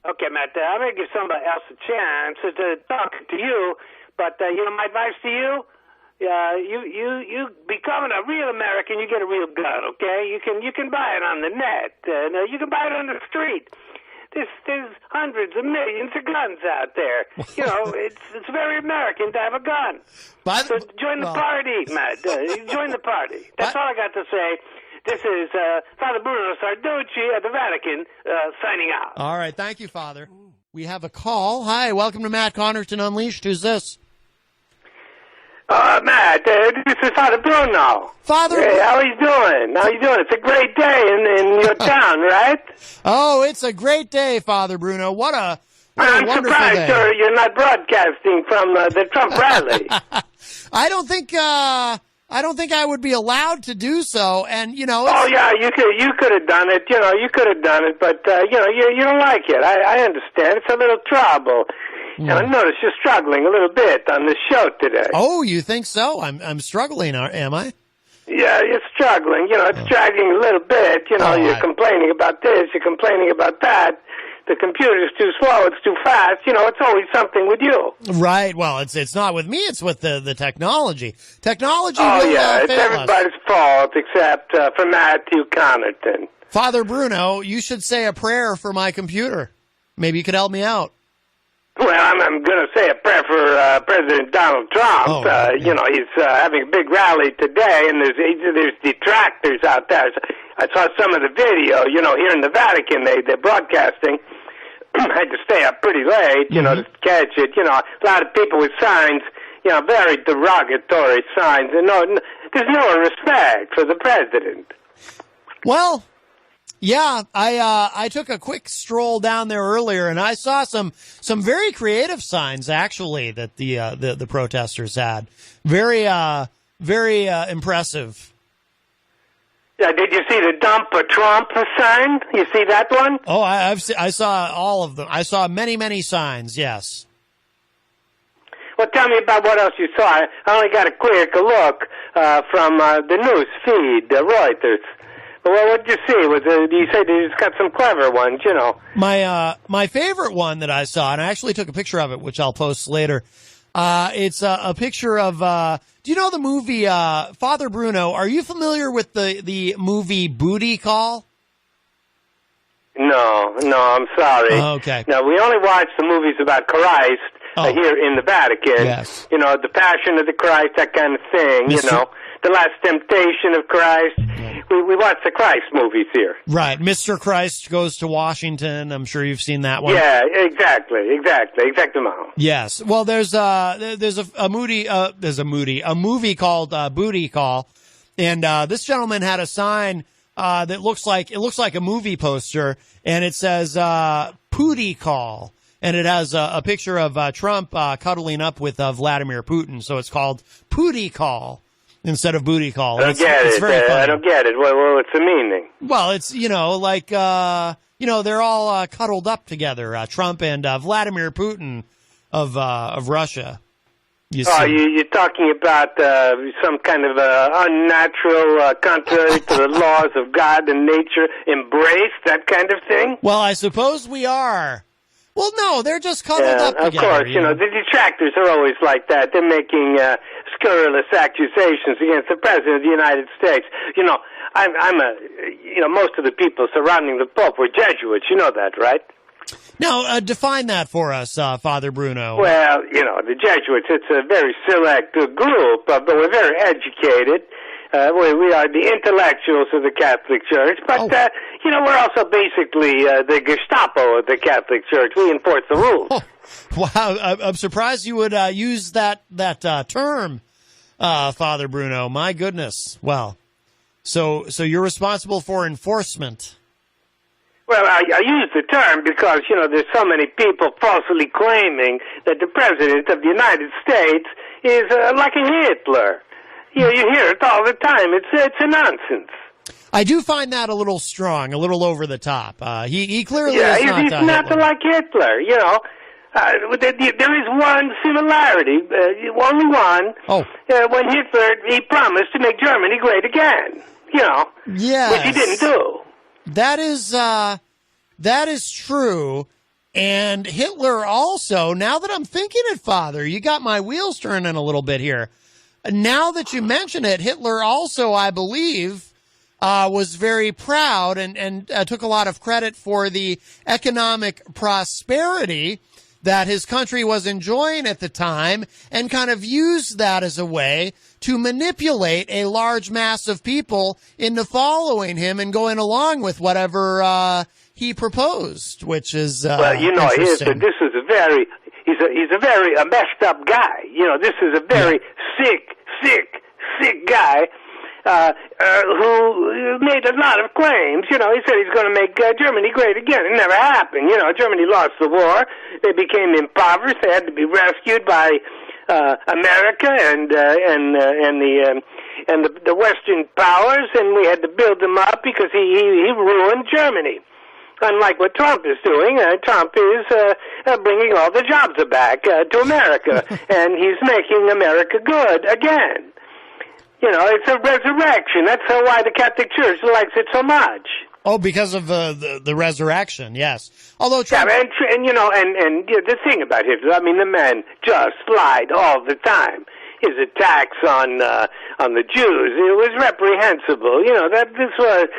Okay, Matt, I'm going to give somebody else a chance to talk to you, but, you know, my advice to you, you becoming a real American, you get a real gun, okay? You can buy it on the net, and you can buy it on the street. There's hundreds of millions of guns out there. You know, it's very American to have a gun. So join the party, Matt. Join the party. That's all I got to say. This is Father Bruno Sarducci at the Vatican signing out. All right. Thank you, Father. We have a call. Hi. Welcome to Matt Connarton Unleashed. Who's this? Matt, this is Father Bruno. Father, hey, how are you doing? It's a great day in your town, right? Oh, it's a great day, Father Bruno. What a I'm wonderful surprised day. You're not broadcasting from the Trump rally. I don't think I would be allowed to do so. And you know, oh yeah, you could have done it. You know, you could have done it, but you know, you don't like it. I understand. It's a little trouble. And I noticed you're struggling a little bit on the show today. Oh, you think so? I'm struggling, am I? Yeah, you're struggling. You know, it's dragging a little bit. You know, you're complaining about this, you're complaining about that. The computer's too slow, it's too fast. You know, it's always something with you. Right. Well, it's not with me, it's with the technology. Technology oh, will yeah, it's fail everybody's us. fault except for Matthew Connarton. Father Bruno, you should say a prayer for my computer. Maybe you could help me out. Well, I'm going to say a prayer for President Donald Trump. Oh, yeah. You know, he's having a big rally today, and there's detractors out there. I saw some of the video, you know, here in the Vatican, they're broadcasting. I had to stay up pretty late, you know, to catch it. You know, a lot of people with signs, you know, very derogatory signs. And there's no respect for the president. Well, yeah, I took a quick stroll down there earlier, and I saw some very creative signs actually that the protesters had. Very impressive. Did you see the dump a Trump sign? You see that one? Oh, I saw all of them. I saw many, many signs, yes. Well, tell me about what else you saw. I only got a quick look from the news feed, Reuters. Well, what did you see? You said you just got some clever ones, you know. My favorite one that I saw, and I actually took a picture of it, which I'll post later. It's a picture of. Do you know the movie Father Bruno? Are you familiar with the movie Booty Call? No, I'm sorry. Okay. No, we only watch the movies about Christ here in the Vatican. Yes. You know, the Passion of the Christ, that kind of thing. You know, the Last Temptation of Christ. We watch the Christ movies here. Right. Mr. Christ Goes to Washington. I'm sure you've seen that one. Yeah, exactly. Yes. Well, there's a movie called Booty Call, and this gentleman had a sign that looks like a movie poster, and it says Pooty Call, and it has a picture of Trump cuddling up with Vladimir Putin, so it's called Pooty Call instead of Booty Call. I don't get it. I don't get it. What's the meaning? Well, it's like they're all cuddled up together, Trump and Vladimir Putin of Russia. You're talking about some kind of unnatural, contrary to the laws of God and nature, embrace, that kind of thing? Well, I suppose we are. Well, no, they're just cuddled up together. Of course, you know, the detractors are always like that. They're making scurrilous accusations against the President of the United States. You know, most of the people surrounding the Pope were Jesuits. You know that, right? Now, define that for us, Father Bruno. Well, you know, the Jesuits, it's a very select group, but we're very educated. We are the intellectuals of the Catholic Church, but, we're also basically the Gestapo of the Catholic Church. We enforce the rules. Oh, wow, I'm surprised you would use that term, Father Bruno. My goodness. Well, so you're responsible for enforcement. Well, I use the term because, you know, there's so many people falsely claiming that the President of the United States is like a Hitler. You hear it all the time. It's a nonsense. I do find that a little strong, a little over the top. He clearly is not he's not Hitler. Like Hitler, you know. There is one similarity, only one. When Hitler, he promised to make Germany great again, you know. Yes. Which he didn't do. That is true. And Hitler also, now that I'm thinking it, Father, you got my wheels turning a little bit here. Now that you mention it, Hitler also, I believe, was very proud and took a lot of credit for the economic prosperity that his country was enjoying at the time, and kind of used that as a way to manipulate a large mass of people into following him and going along with whatever he proposed, which is well, you know, he's a very messed up guy. You know, this is a very sick guy who made a lot of claims. You know, he said he's going to make Germany great again. It never happened. You know, Germany lost the war. They became impoverished. They had to be rescued by America and the Western powers, and we had to build them up because he ruined Germany. Unlike what Trump is doing, Trump is bringing all the jobs back to America, and he's making America good again. You know, it's a resurrection. That's why the Catholic Church likes it so much. Oh, because of the resurrection, yes. Although Trump... Yeah, and the thing about Hitler, I mean, the man just lied all the time. His attacks on the Jews, it was reprehensible. You know, this was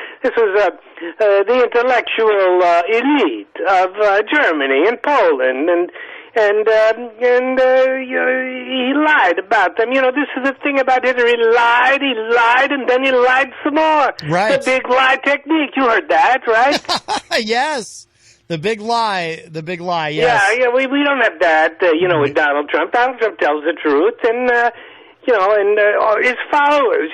the intellectual elite of Germany and Poland, and he lied about them. You know, this is the thing about Hitler. He lied, and then he lied some more. Right. The big lie technique. You heard that, right? Yes. The big lie, yes. Yeah, we don't have that, with Donald Trump. Donald Trump tells the truth, and, his followers,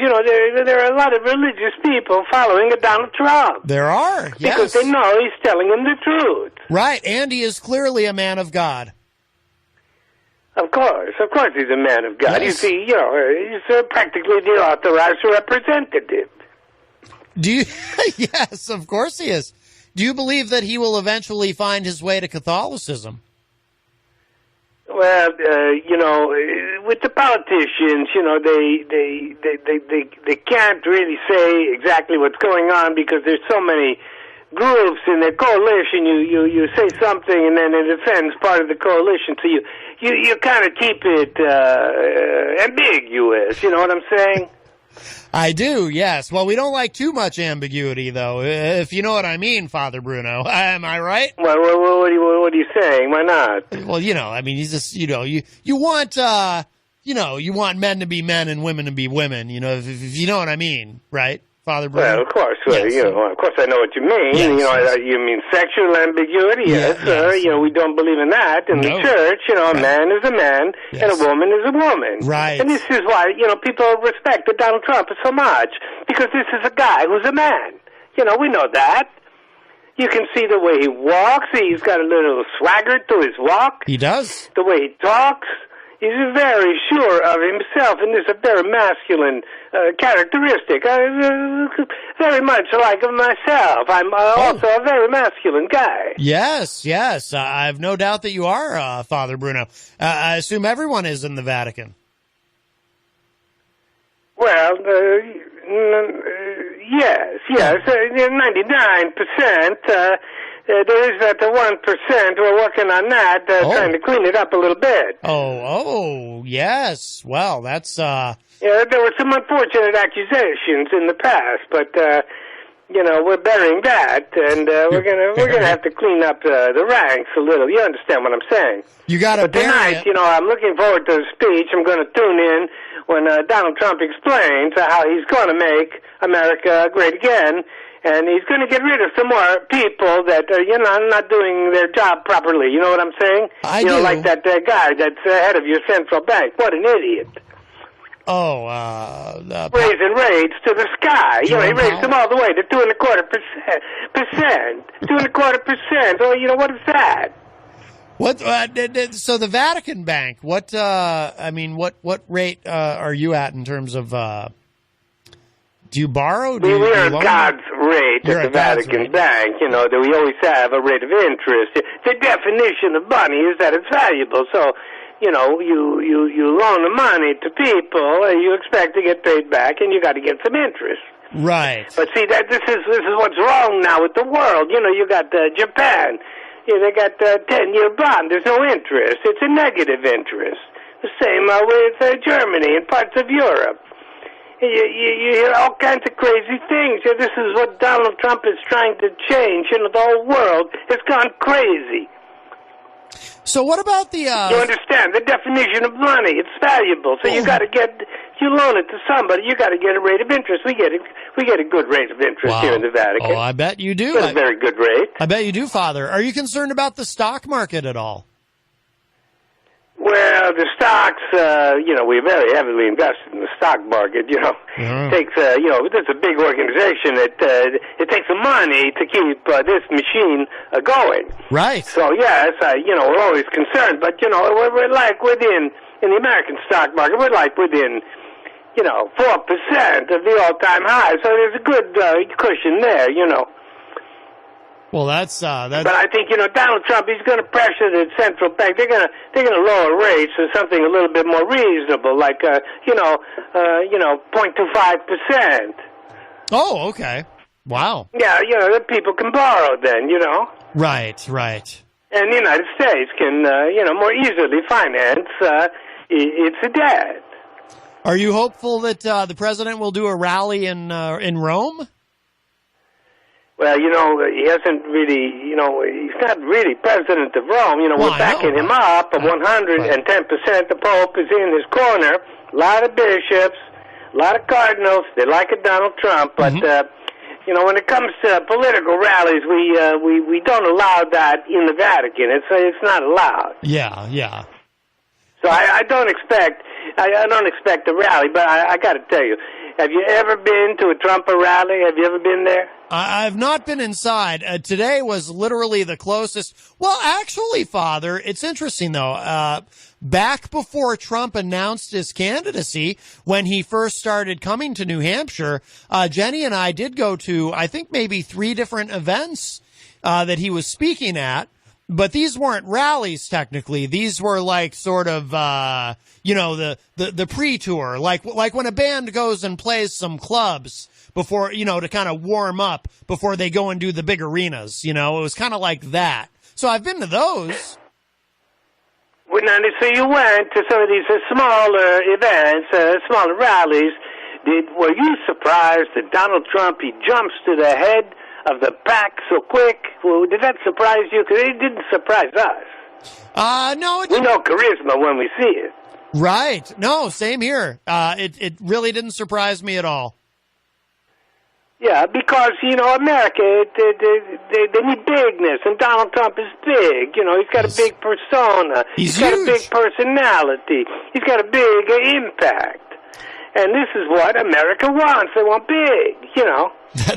there are a lot of religious people following Donald Trump. There are, yes. Because they know he's telling them the truth. Right, and he is clearly a man of God. Of course he's a man of God. Yes. You see, he's practically the authorized representative. Do you? Yes, of course he is. Do you believe that he will eventually find his way to Catholicism? Well, with the politicians, they can't really say exactly what's going on because there's so many groups in the coalition. You say something and then it offends part of the coalition, so you kind of keep it ambiguous. You know what I'm saying? I do, yes. Well, we don't like too much ambiguity, though, if you know what I mean, Father Bruno. Am I right? Well, what are you saying? Why not? Well, he's just, you want, you want men to be men and women to be women, if you know what I mean, right, Father Bruno? Well, of course. Yes. Of course I know what you mean. Yes, you mean sexual ambiguity, yes. Yes. We don't believe in that. In the church, a man is a man and a woman is a woman. Right. And this is why, people respect Donald Trump so much, because this is a guy who's a man. We know that. You can see the way he walks. He's got a little swagger to his walk. He does. The way he talks. He's very sure of himself, and this is a very masculine characteristic. Very much like myself. I'm also a very masculine guy. Yes. I have no doubt that you are, Father Bruno. I assume everyone is in the Vatican. Well, yes, 99%. There is that 1%. We're working on that, trying to clean it up a little bit. Oh, yes. Well, that's Yeah, there were some unfortunate accusations in the past, but we're burying that, and we're gonna have to clean up the ranks a little. You understand what I'm saying? You got to bury tonight, it. I'm looking forward to the speech. I'm going to tune in when Donald Trump explains how he's going to make America great again. And he's going to get rid of some more people that are, not doing their job properly. You know what I'm saying? I do. Like that guy that's head of your central bank. What an idiot. Oh, raising rates to the sky. He raised them all the way to 2.25%. 2.25%. Oh, what is that? What? So the Vatican Bank. What? What rate are you at in terms of? Do you borrow? We are God's rate at the Vatican Bank. That we always have a rate of interest. The definition of money is that it's valuable. So, you loan the money to people, and you expect to get paid back, and you got to get some interest. Right. But see, that this is what's wrong now with the world. You got Japan. They got 10-year bond. There's no interest. It's a negative interest. The same with Germany and parts of Europe. You hear all kinds of crazy things. This is what Donald Trump is trying to change. The whole world has gone crazy. So what about the... You understand? The definition of money, it's valuable. So you got to you loan it to somebody, you got to get a rate of interest. We get a good rate of interest here in the Vatican. Oh, I bet you do. A very good rate. I bet you do, Father. Are you concerned about the stock market at all? Well, the stocks, we're very heavily invested in the stock market. Takes, it's a big organization. It takes some money to keep this machine going. Right. So yes, we're always concerned, but we're like within in the American stock market, we're like within 4% of the all-time high. So there's a good cushion there. Well, that's. But I think Donald Trump. He's going to pressure the central bank. They're going to lower rates to something a little bit more reasonable, like 0.25%. Oh, okay. Wow. Yeah, that people can borrow then. Right. And the United States can more easily finance its debt. Are you hopeful that the president will do a rally in Rome? Well, he hasn't really, he's not really president of Rome. We're backing him up 110%. The Pope is in his corner. A lot of bishops, a lot of cardinals. They like Donald Trump, but when it comes to political rallies, we don't allow that in the Vatican. It's not allowed. Yeah. So I don't expect a rally, but I got to tell you, Have you ever been to a Trump rally? Have you ever been there? I've not been inside. Today was literally the closest. Well, actually, Father, it's interesting, though. Back before Trump announced his candidacy, when he first started coming to New Hampshire, Jenny and I did go to, I think, maybe 3 different events that he was speaking at. But these weren't rallies, technically. These were like sort of, the pre-tour, like when a band goes and plays some clubs before, to kind of warm up before they go and do the big arenas. It was kind of like that. So I've been to those. Well, now, so you went to some of these smaller events, smaller rallies. Were you surprised that Donald Trump, he jumps to the head of the pack so quick? Well, did that surprise you? Because it didn't surprise us. No. We know charisma when we see it. Right. No, same here. It really didn't surprise me at all. Yeah, because, America, they need bigness, and Donald Trump is big. He's got a big persona. He's got huge. a big personality. He's got a big impact. And this is what America wants. They want big,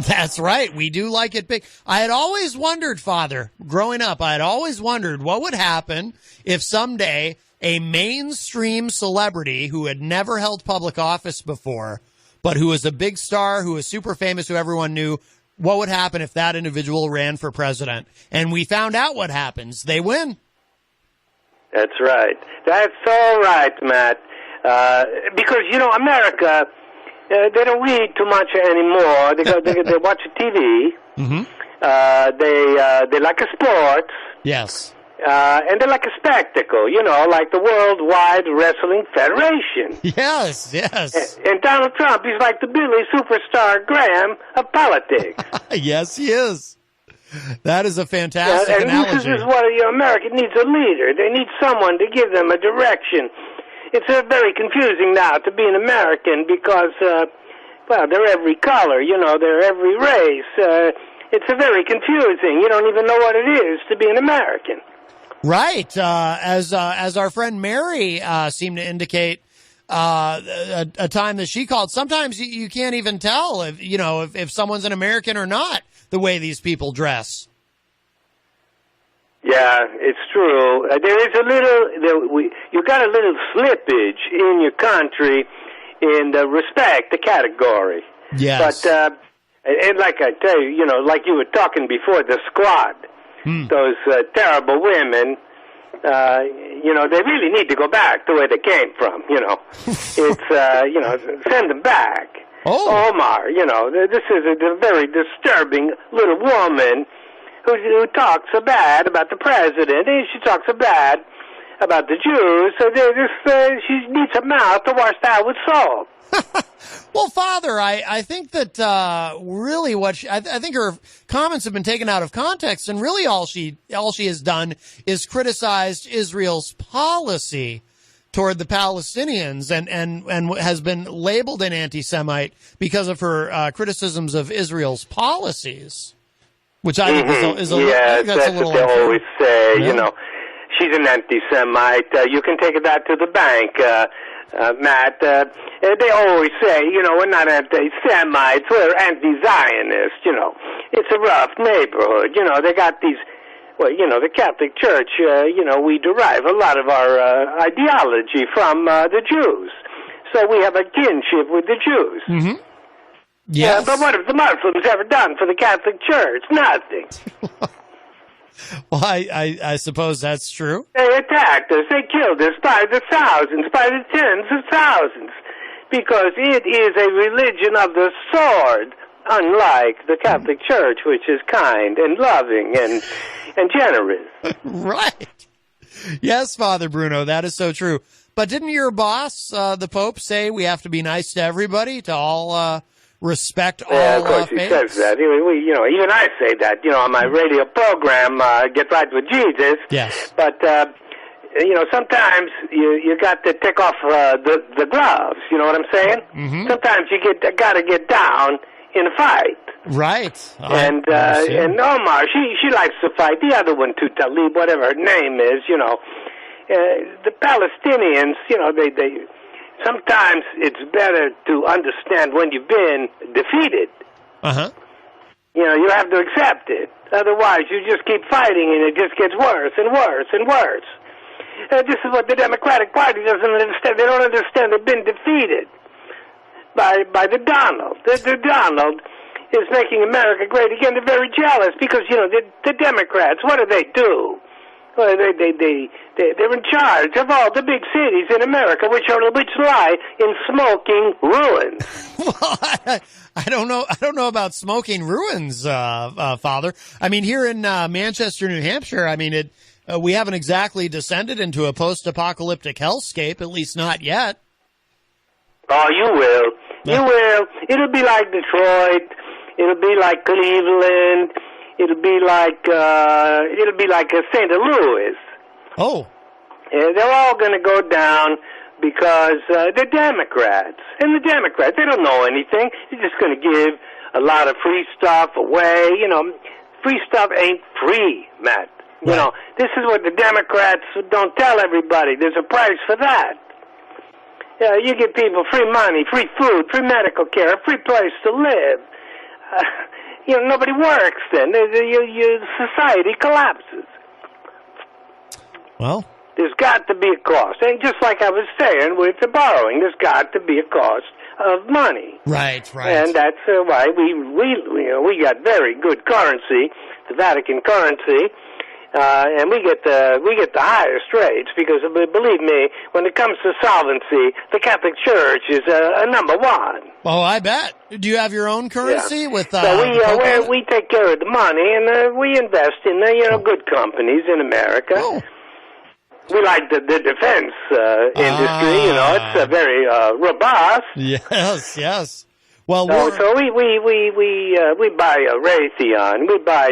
That's right. We do like it big. I had always wondered, Father, growing up, I had always wondered what would happen if someday a mainstream celebrity who had never held public office before, but who was a big star, who was super famous, who everyone knew, what would happen if that individual ran for president? And we found out what happens. They win. That's right. That's all right, Matt. Because, America, they don't read too much anymore. They watch TV. Mm-hmm. They like a sport. Yes. And they like a spectacle, like the Worldwide Wrestling Federation. Yes. And Donald Trump, he's like the Billy Superstar Graham of politics. Yes, he is. That is a fantastic analogy. This is what America needs: a leader. They need someone to give them a direction. It's very confusing now to be an American because, they're every color, they're every race. It's very confusing. You don't even know what it is to be an American. Right. As our friend Mary seemed to indicate a time that she called, sometimes you can't even tell if someone's an American or not, the way these people dress. Yeah, it's true. There is you got a little slippage in your country in the respect, the category. Yes. But, and like I tell you, like you were talking before, the squad, those terrible women, they really need to go back to where they came from, It's, send them back. Oh. Omar, this is a very disturbing little woman who talks so bad about the president, and she talks so bad about the Jews, so she needs a mouth to wash that with salt. Well, Father, I think that really I think her comments have been taken out of context, and really all she has done is criticized Israel's policy toward the Palestinians, and has been labeled an anti-Semite because of her criticisms of Israel's policies. Which I think is a that's a little what they unfair. always say. Yeah. She's an anti-Semite. You can take that to the bank, Matt. They always say, we're not anti-Semites, we're anti-Zionists. It's a rough neighborhood. They got these. Well, the Catholic Church. We derive a lot of our ideology from the Jews, so we have a kinship with the Jews. Mm-hmm. Yes. But what have the Muslims ever done for the Catholic Church? Nothing. Well, I suppose that's true. They attacked us. They killed us by the thousands, by the tens of thousands, because it is a religion of the sword, unlike the Catholic Church, which is kind and loving and generous. Right. Yes, Father Bruno, that is so true. But didn't your boss, the Pope, say we have to be nice to everybody, to all respect all Yeah, of course he faiths? says that. Even I say that, on my radio program, Get Right with Jesus. Yes. But, sometimes you got to take off the gloves, you know what I'm saying? Mm-hmm. Sometimes you got to get down in a fight. Right. And Omar, she likes to fight. The other one too, Talib, whatever her name is, the Palestinians, sometimes it's better to understand when you've been defeated. Uh-huh. You have to accept it. Otherwise, you just keep fighting, and it just gets worse and worse and worse. This is what the Democratic Party doesn't understand. They don't understand they've been defeated by the Donald. The Donald is making America great again. They're very jealous because, the Democrats, what do? Well, they're in charge of all the big cities in America, which lie in smoking ruins. Well, I don't know about smoking ruins, Father. I mean, here in Manchester, New Hampshire, I mean, we haven't exactly descended into a post-apocalyptic hellscape, at least not yet. Oh, you will. You will. It'll be like Detroit. It'll be like Cleveland. It'll be like St. Louis. Oh. They're all going to go down because they're Democrats. And the Democrats, they don't know anything. They're just going to give a lot of free stuff away. Free stuff ain't free, Matt. Right. This is what the Democrats don't tell everybody. There's a price for that. You give people free money, free food, free medical care, a free place to live. Nobody works then. Your society collapses. Well, there's got to be a cost. And just like I was saying with the borrowing, there's got to be a cost of money. Right. And that's why we got very good currency, the Vatican currency, and we get the highest rates because, believe me, when it comes to solvency, the Catholic Church is a number one. Oh, I bet. Do you have your own currency? Yeah. With so we take care of the money and we invest in good companies in America. Oh. We like the defense industry. It's very robust. Yes. Well, so we buy Raytheon, we buy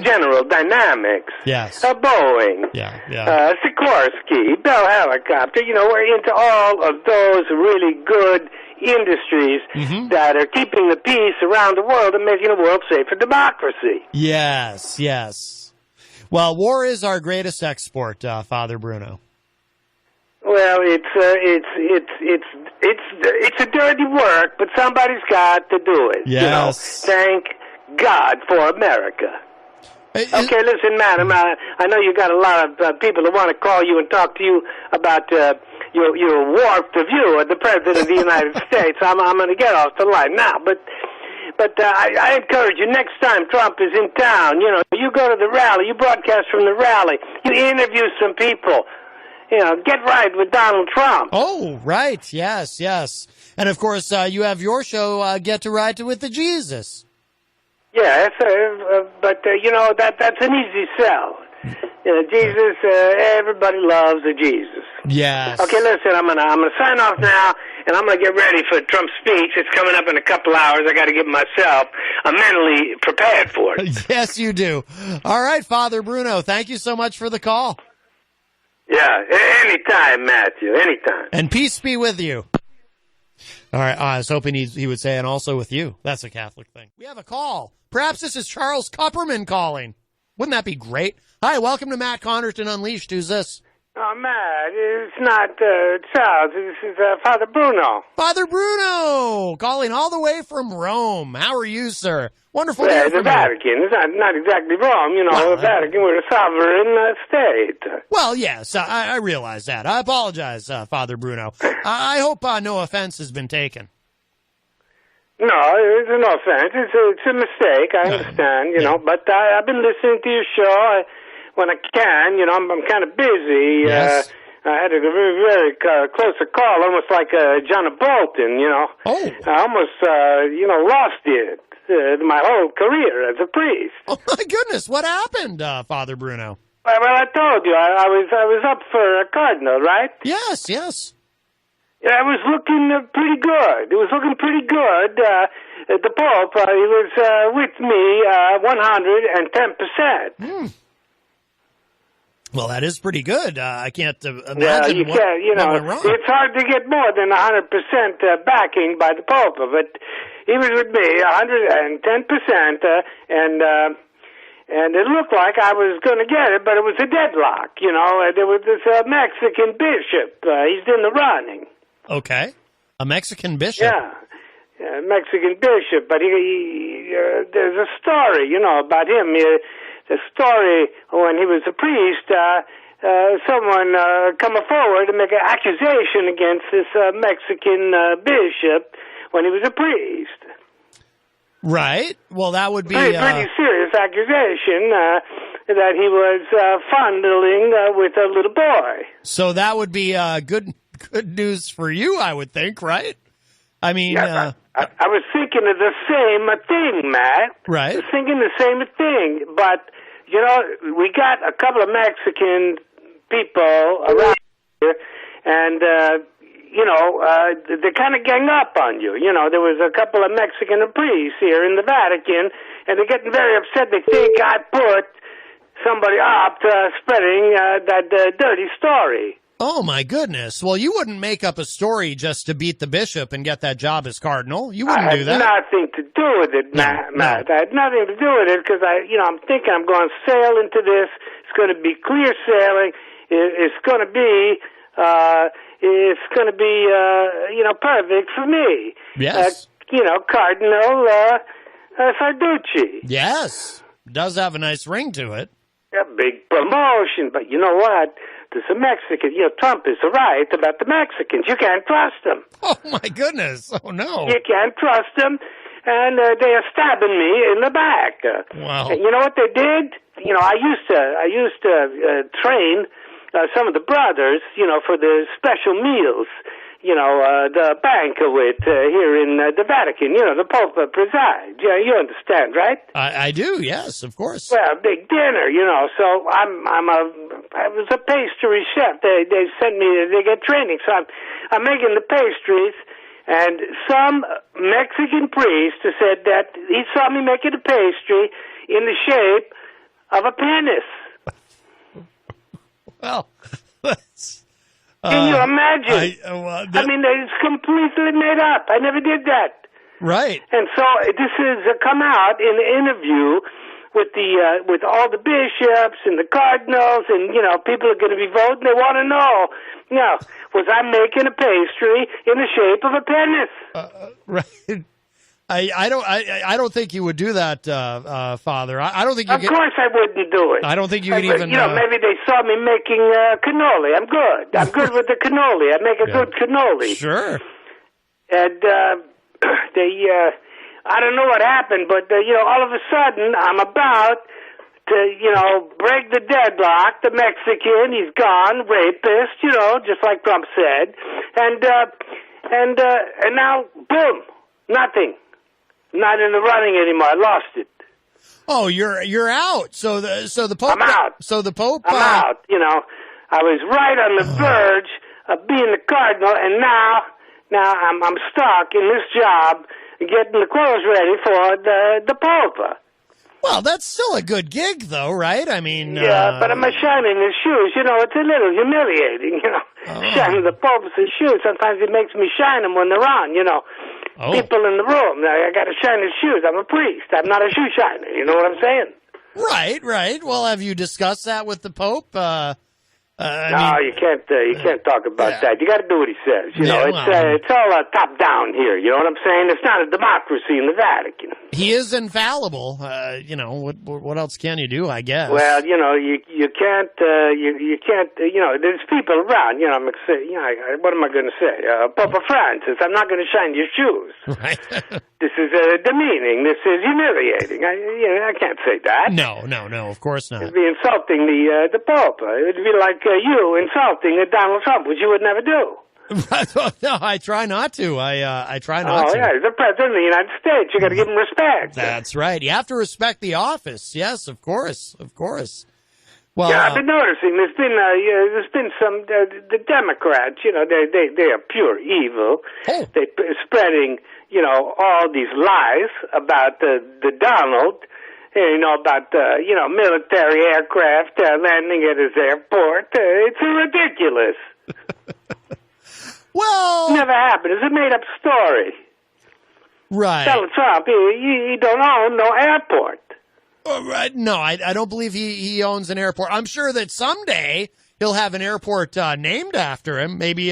General Dynamics, yes, Boeing, Sikorsky, Bell Helicopter. We're into all of those really good industries that are keeping the peace around the world and making the world safe for democracy. Yes. Well, war is our greatest export, Father Bruno. Well, it's a dirty work, but somebody's got to do it. Yes. Thank God for America. Okay, listen, madam, I know you got a lot of people that want to call you and talk to you about your warped view of the President of the United States. I'm going to get off the line now, but I encourage you, next time Trump is in town, you go to the rally, you broadcast from the rally, you interview some people. Get right with Donald Trump. Oh, right. Yes. And, of course, you have your show, Get to Ride with the Jesus. Yes, but, that's an easy sell. Jesus, everybody loves a Jesus. Yes. Okay, listen, I'm gonna sign off now, and I'm gonna get ready for Trump's speech. It's coming up in a couple hours. I got to get myself mentally prepared for it. Yes, you do. All right, Father Bruno, thank you so much for the call. Yeah, anytime, Matthew, anytime. And peace be with you. All right, I was hoping he would say, and also with you. That's a Catholic thing. We have a call. Perhaps this is Charles Kupperman calling. Wouldn't that be great? Hi, welcome to Matt Connarton Unleashed. Who's this? Oh, Matt, it's not Charles. This is Father Bruno. Father Bruno, calling all the way from Rome. How are you, sir? Wonderful to hear from the Vatican. It's not exactly Rome. The Vatican, we're a sovereign state. Well, yes, I realize that. I apologize, Father Bruno. I hope no offense has been taken. No, it's no offense. It's a mistake. I understand, but I've been listening to your show. When I can, I'm kind of busy. Yes. I had a very, very close call, almost like John Bolton, Oh. I almost, lost it, my whole career as a priest. Oh, my goodness. What happened, Father Bruno? Well, I told you, I was up for a cardinal, right? Yes. Yeah, it was looking pretty good. It was looking pretty good. The Pope, he was with me 110%. Well, that is pretty good. I can't imagine what went wrong. It's hard to get more than 100% backing by the Pope, but he was with me 110%, and it looked like I was going to get it, but it was a deadlock. There was this Mexican bishop. He's in the running. Okay. A Mexican bishop. Yeah. Mexican bishop, but there's a story, about him. The story when he was a priest, someone come forward to make an accusation against this Mexican bishop when he was a priest. Right. Well, that would be pretty serious accusation that he was fondling with a little boy. So that would be good news for you, I would think, right? I mean, yeah, I was thinking of the same thing, Matt. Right. I was thinking the same thing, but we got a couple of Mexican people around here, and they kind of gang up on you. There was a couple of Mexican priests here in the Vatican, and they're getting very upset. They think I put somebody up spreading that dirty story. Oh, my goodness. Well, you wouldn't make up a story just to beat the bishop and get that job as cardinal. You wouldn't do that. Nothing to do with it, Matt. I had nothing to do with it because I'm thinking I'm going to sail into this. It's going to be clear sailing. It's going to be perfect for me. Yes. Cardinal Sarducci. Yes. Does have a nice ring to it. A big promotion, but you know what? There's a Mexican. Trump is right about the Mexicans. You can't trust them. Oh, my goodness. Oh, no. You can't trust them, and they are stabbing me in the back. Wow. And you know what they did? I used to train some of the brothers, for the special meals, the banquet here in the Vatican. The Pope presides. Yeah, you understand, right? I do, yes, of course. Well, big dinner, so I was a pastry chef. They sent me, they get training, so I'm making the pastries, and some Mexican priest said that he saw me making a pastry in the shape of a penis. Well, that's... Can you imagine? I mean, it's completely made up. I never did that. Right. And so this has come out in an interview with all the bishops and the cardinals, and people are going to be voting. They want to know, was I making a pastry in the shape of a penis? Right. I don't think you would do that, Father. I don't think you. Of course, I wouldn't do it. I don't think you could even. Maybe they saw me making cannoli. I'm good. I'm good with the cannoli. I make a good cannoli. Sure. And I don't know what happened, but all of a sudden I'm about to break the deadlock. The Mexican, he's gone, rapist, just like Trump said, and now boom, nothing. Not in the running anymore. I lost it. Oh, you're out. So the Pope. I'm out. So the Pope. I'm out. I was right on the verge of being the cardinal, and now I'm stuck in this job, getting the clothes ready for the Pope. Well, that's still a good gig, though, right? I mean, yeah, but I'm shining his shoes. It's a little humiliating. Shining the Pope's shoes. Sometimes it makes me shine them when they're on. People in the room. I got to shine his shoes. I'm a priest. I'm not a shoe shiner. You know what I'm saying? Right. Well, have you discussed that with the Pope? No, you can't talk about that. You got to do what he says. It's all top down here. You know what I'm saying? It's not a democracy in the Vatican. He is infallible. What else can you do? I guess. Well, you can't. There's people around. What am I going to say? Pope Francis, I'm not going to shine your shoes. Right. This is demeaning. This is humiliating. I can't say that. No. Of course not. It'd be insulting the Pope. It'd be like you insulting Donald Trump, which you would never do. No, I try not to. I try not to. Oh, yeah, he's the president of the United States. You got to give him respect. That's right. You have to respect the office. Yes, of course. Well, yeah, I've been noticing there's been some the Democrats. They are pure evil. Oh. They're spreading all these lies about the Donald. About military aircraft landing at his airport. It's ridiculous. Well, never happened. It's a made-up story. Right. Donald Trump, he don't own no airport. Right. No, I don't believe he owns an airport. I'm sure that someday he'll have an airport named after him. Maybe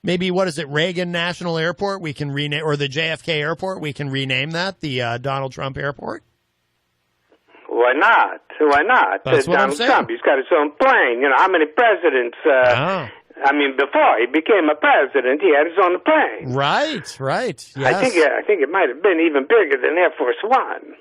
maybe what is it, Reagan National Airport? We can rename, or the JFK Airport. We can rename that the Donald Trump Airport. Why not? Why not? That's what I'm Donald saying. Trump, he's got his own plane. You know, how many presidents? I mean, before he became a president, he had his own plane. Right. Yes. I think it might have been even bigger than Air Force One.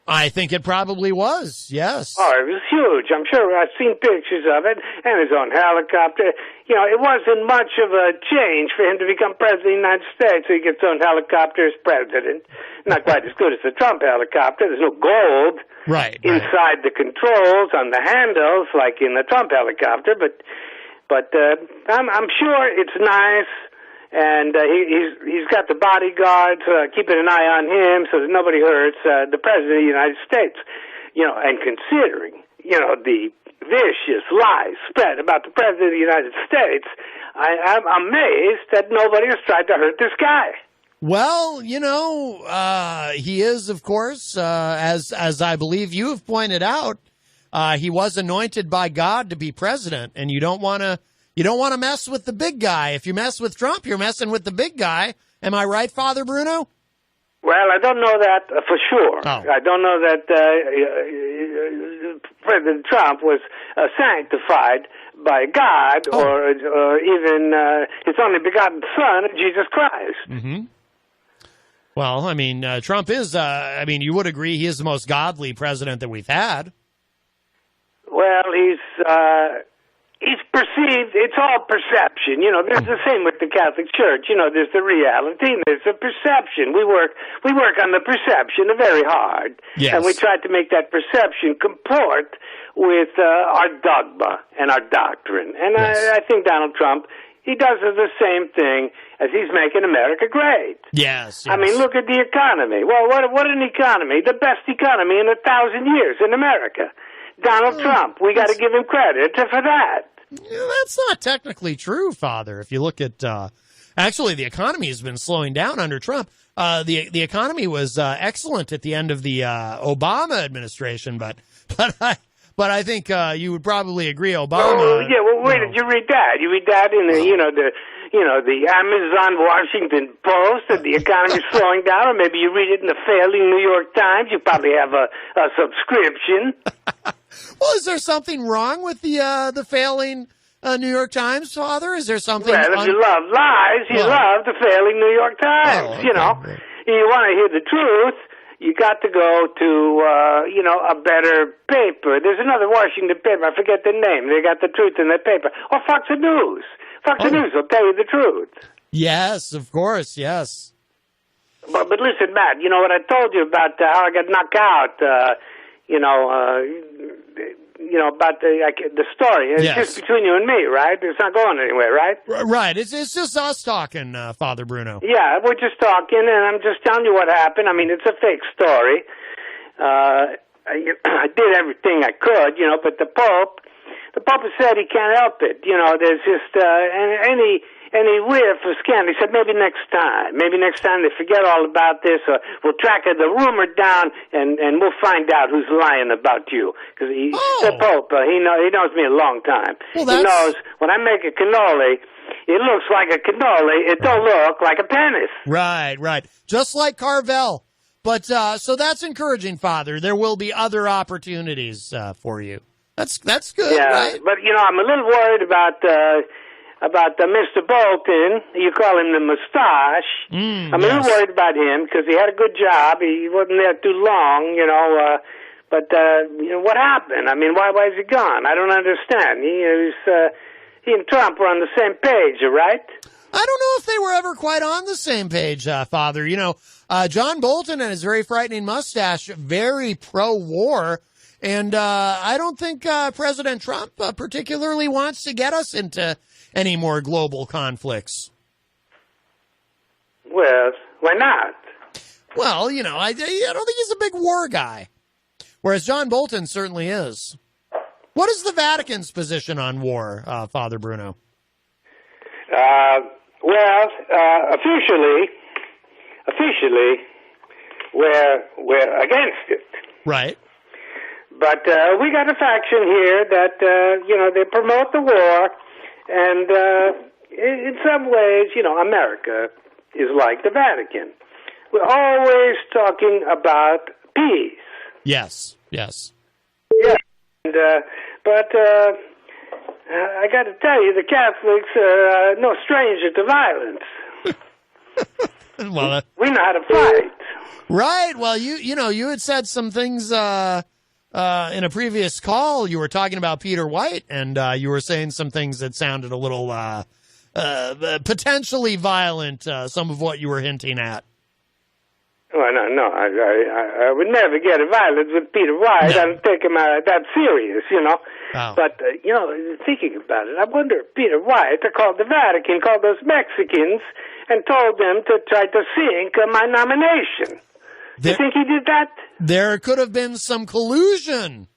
I think it probably was. Yes. Oh, it was huge. I'm sure I've seen pictures of it, and his own helicopter. You know, it wasn't much of a change for him to become president of the United States. So he gets his own helicopter as president. Not quite as good as the Trump helicopter. There's no gold inside the controls on the handles like in the Trump helicopter, but I'm sure it's nice. And he's got the bodyguards keeping an eye on him so that nobody hurts the President of the United States. You know, and considering, you know, the vicious lies spread about the President of the United States, I'm amazed that nobody has tried to hurt this guy. Well, you know, he is, of course, as I believe you have pointed out, he was anointed by God to be president, and you don't want to mess with the big guy. If you mess with Trump, you're messing with the big guy. Am I right, Father Bruno? Well, I don't know that for sure. Oh. I don't know that President Trump was sanctified by God or even his only begotten Son, Jesus Christ. Mm-hmm. Well, I mean, Trump is, you would agree he is the most godly president that we've had. Well, he's perceived, it's all perception. You know, there's the same with the Catholic Church. You know, there's the reality and there's the perception. We work on the perception very hard. Yes. And we try to make that perception comport with our dogma and our doctrine. And yes. I think Donald Trump, he does the same thing as he's making America great. Yes. I mean, look at the economy. Well, what an economy. The best economy in 1,000 years in America. Donald Trump, we got to give him credit for that. That's not technically true, Father. If you look at, actually, the economy has been slowing down under Trump. The economy was excellent at the end of the Obama administration, but I think you would probably agree, Obama. Oh yeah, well, where did you read that? You read that in the Amazon Washington Post that the economy is slowing down, or maybe you read it in the failing New York Times. You probably have a subscription. Well, is there something wrong with the failing New York Times, Father? Is there something? Well, if you love lies, you love the failing New York Times. Oh, okay. You know, you want to hear the truth, you got to go to a better paper. There's another Washington paper. I forget the name. They got the truth in their paper. Or Fox News. Fox News will tell you the truth. Yes, of course. Yes. But listen, Matt. You know what I told you about how I got knocked out. About the story. It's just between you and me, right? It's not going anywhere, right? Right. It's just us talking, Father Bruno. Yeah, we're just talking, and I'm just telling you what happened. I mean, it's a fake story. I did everything I could, but the Pope has said he can't help it. There's just any whiff of scandal. He said maybe next time they forget all about this, or we'll track the rumor down, and we'll find out who's lying about you. Because the Pope, he knows me a long time. Well, he knows when I make a cannoli, it looks like a cannoli. It don't look like a penis. Right. Just like Carvel. But so that's encouraging, Father. There will be other opportunities for you. That's good. Yeah, right? But I'm a little worried about Mr. Bolton. You call him the mustache. I'm a little worried about him because he had a good job. He wasn't there too long, But what happened? I mean, why is he gone? I don't understand. He and Trump were on the same page, right? I don't know if they were ever quite on the same page, Father. John Bolton and his very frightening mustache, very pro-war. And I don't think President Trump particularly wants to get us into any more global conflicts. Well, why not? Well, I don't think he's a big war guy, whereas John Bolton certainly is. What is the Vatican's position on war, Father Bruno? Officially, we're against it. Right. But we got a faction here that they promote the war, and in some ways, America is like the Vatican. We're always talking about peace. Yes, yes. Yeah, but I got to tell you, the Catholics are no stranger to violence. Well, we know how to fight. Right. Well, you had said some things in a previous call. You were talking about Peter White, and you were saying some things that sounded a little potentially violent. Some of what you were hinting at. Well, no, I would never get violent with Peter White. No. I don't take him that serious, Oh. But, thinking about it, I wonder if Peter White called the Vatican, called those Mexicans, and told them to try to sink my nomination. You think he did that? There could have been some collusion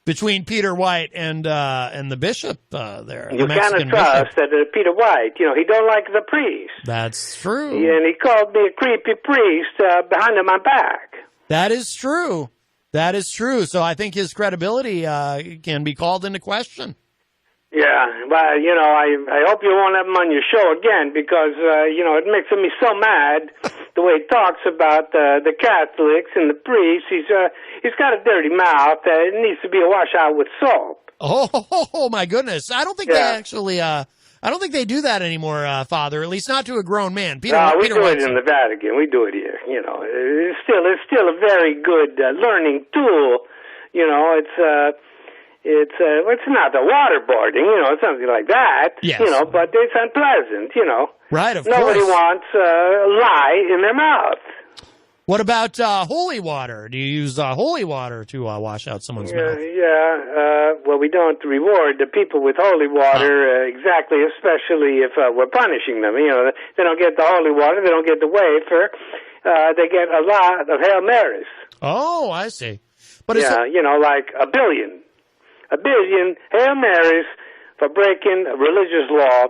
between Peter White and the bishop there. You cannot trust that Peter White. He don't like the priest. That's true. And he called me a creepy priest behind my back. That is true. That is true. So I think his credibility can be called into question. Yeah, but, I hope you won't have him on your show again because, it makes me so mad the way he talks about the Catholics and the priests. He's got a dirty mouth. It needs to be washed out with soap. Oh, my goodness. I don't think they actually, I don't think they do that anymore, Father, at least not to a grown man. We do it in the Vatican. We do it here. It's still a very good learning tool. It's not the waterboarding, something like that. Yes. But it's unpleasant, Right, of Nobody course. wants lye in their mouth. What about holy water? Do you use holy water to wash out someone's mouth? Well, we don't reward the people with holy water exactly, especially if we're punishing them. They don't get the holy water, they don't get the wafer. They get a lot of Hail Marys. Oh, I see. But like a billion Hail Marys for breaking religious law.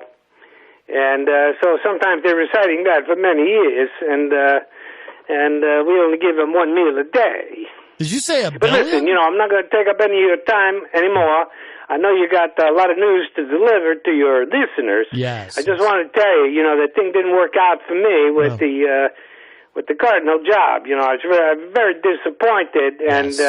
And so sometimes they're reciting that for many years, and we only give them one meal a day. Did you say a billion? But listen, I'm not going to take up any of your time anymore. I know you got a lot of news to deliver to your listeners. Yes. I just want to tell you, the thing didn't work out for me with the cardinal job. I was very disappointed, Yes.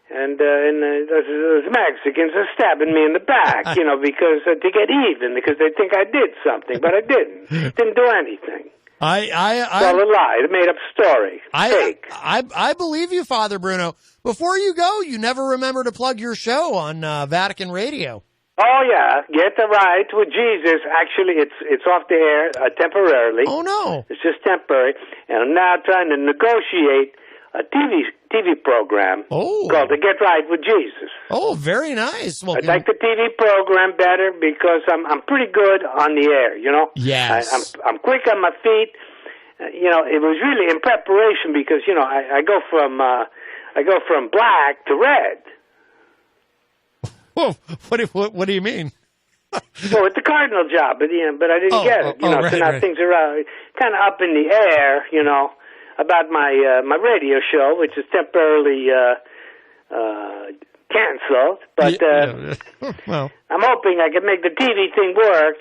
and those Mexicans are stabbing me in the back, because to get even, because they think I did something, but I didn't. Didn't do anything. It's all a lie. It's a made-up story. Fake. I believe you, Father Bruno. Before you go, you never remember to plug your show on Vatican Radio. Oh, yeah. Get the Right with Jesus. Actually, it's off the air temporarily. Oh, no. It's just temporary. And I'm now trying to negotiate a TV program called The Get Right with Jesus. Oh, very nice. Well, I like the TV program better because I'm pretty good on the air, Yes. I'm quick on my feet. It was really in preparation because, I go from black to red. Whoa, what do you mean? Well, with the cardinal job, but I didn't get it. So now things are kind of up in the air, about my radio show, which is temporarily canceled. But well, I'm hoping I can make the TV thing work.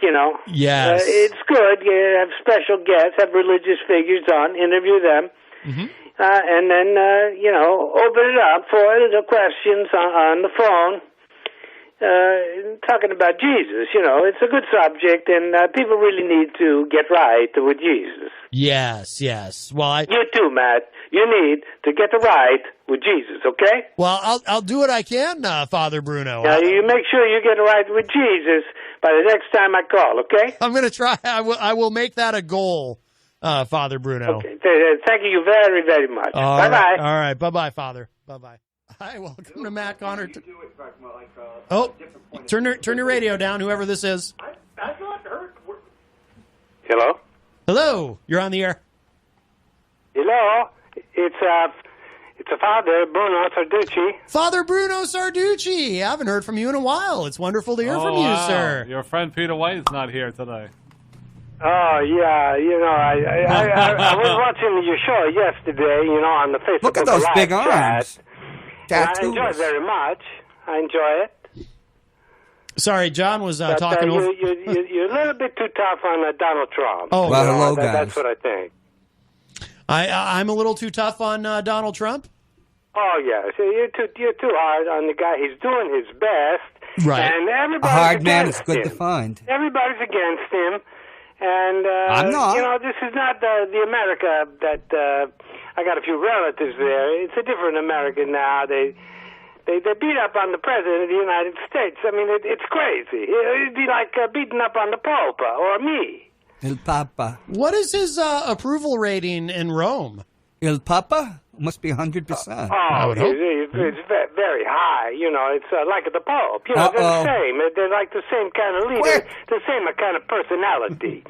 Yes. It's good. You have special guests, have religious figures on, interview them. Mm-hmm. And then, open it up for the questions on the phone. Talking about Jesus, it's a good subject, and people really need to get right with Jesus. Yes. Well, you too, Matt. You need to get right with Jesus, okay? Well, I'll do what I can, Father Bruno. Now, you make sure you get right with Jesus by the next time I call, okay? I'm going to try. I will make that a goal, Father Bruno. Okay. Thank you very, very much. Bye-bye. All right. Bye-bye, Father. Bye-bye. Hi, welcome to Matt Connarton. Turn your radio down, whoever this is. Hello? Hello, you're on the air. Hello? It's a Father Bruno Sarducci. Father Bruno Sarducci. I haven't heard from you in a while. It's wonderful to hear from you, sir. Your friend Peter White is not here today. Oh, yeah, I was watching your show yesterday, on the Facebook. Look at those big arms. I enjoy it very much. I enjoy it. Sorry, John was talking over. You're a little bit too tough on Donald Trump. Oh, well, hello, guys. That's what I think. I'm a little too tough on Donald Trump. Oh yeah, so you're too hard on the guy. He's doing his best, right? And everybody's a hard man is good him. to find. Everybody's against him, and I'm not. You know, this is not the America that I got a few relatives there. It's a different America now. They beat up on the president of the United States. I mean, it's crazy. It'd be like beating up on the Pope or me. El Papa. What is his approval rating in Rome? El Papa must be 100%. I would hope. It's very high. You know, it's like the Pope. You know, they're the same. They're like the same kind of leader, the same kind of personality.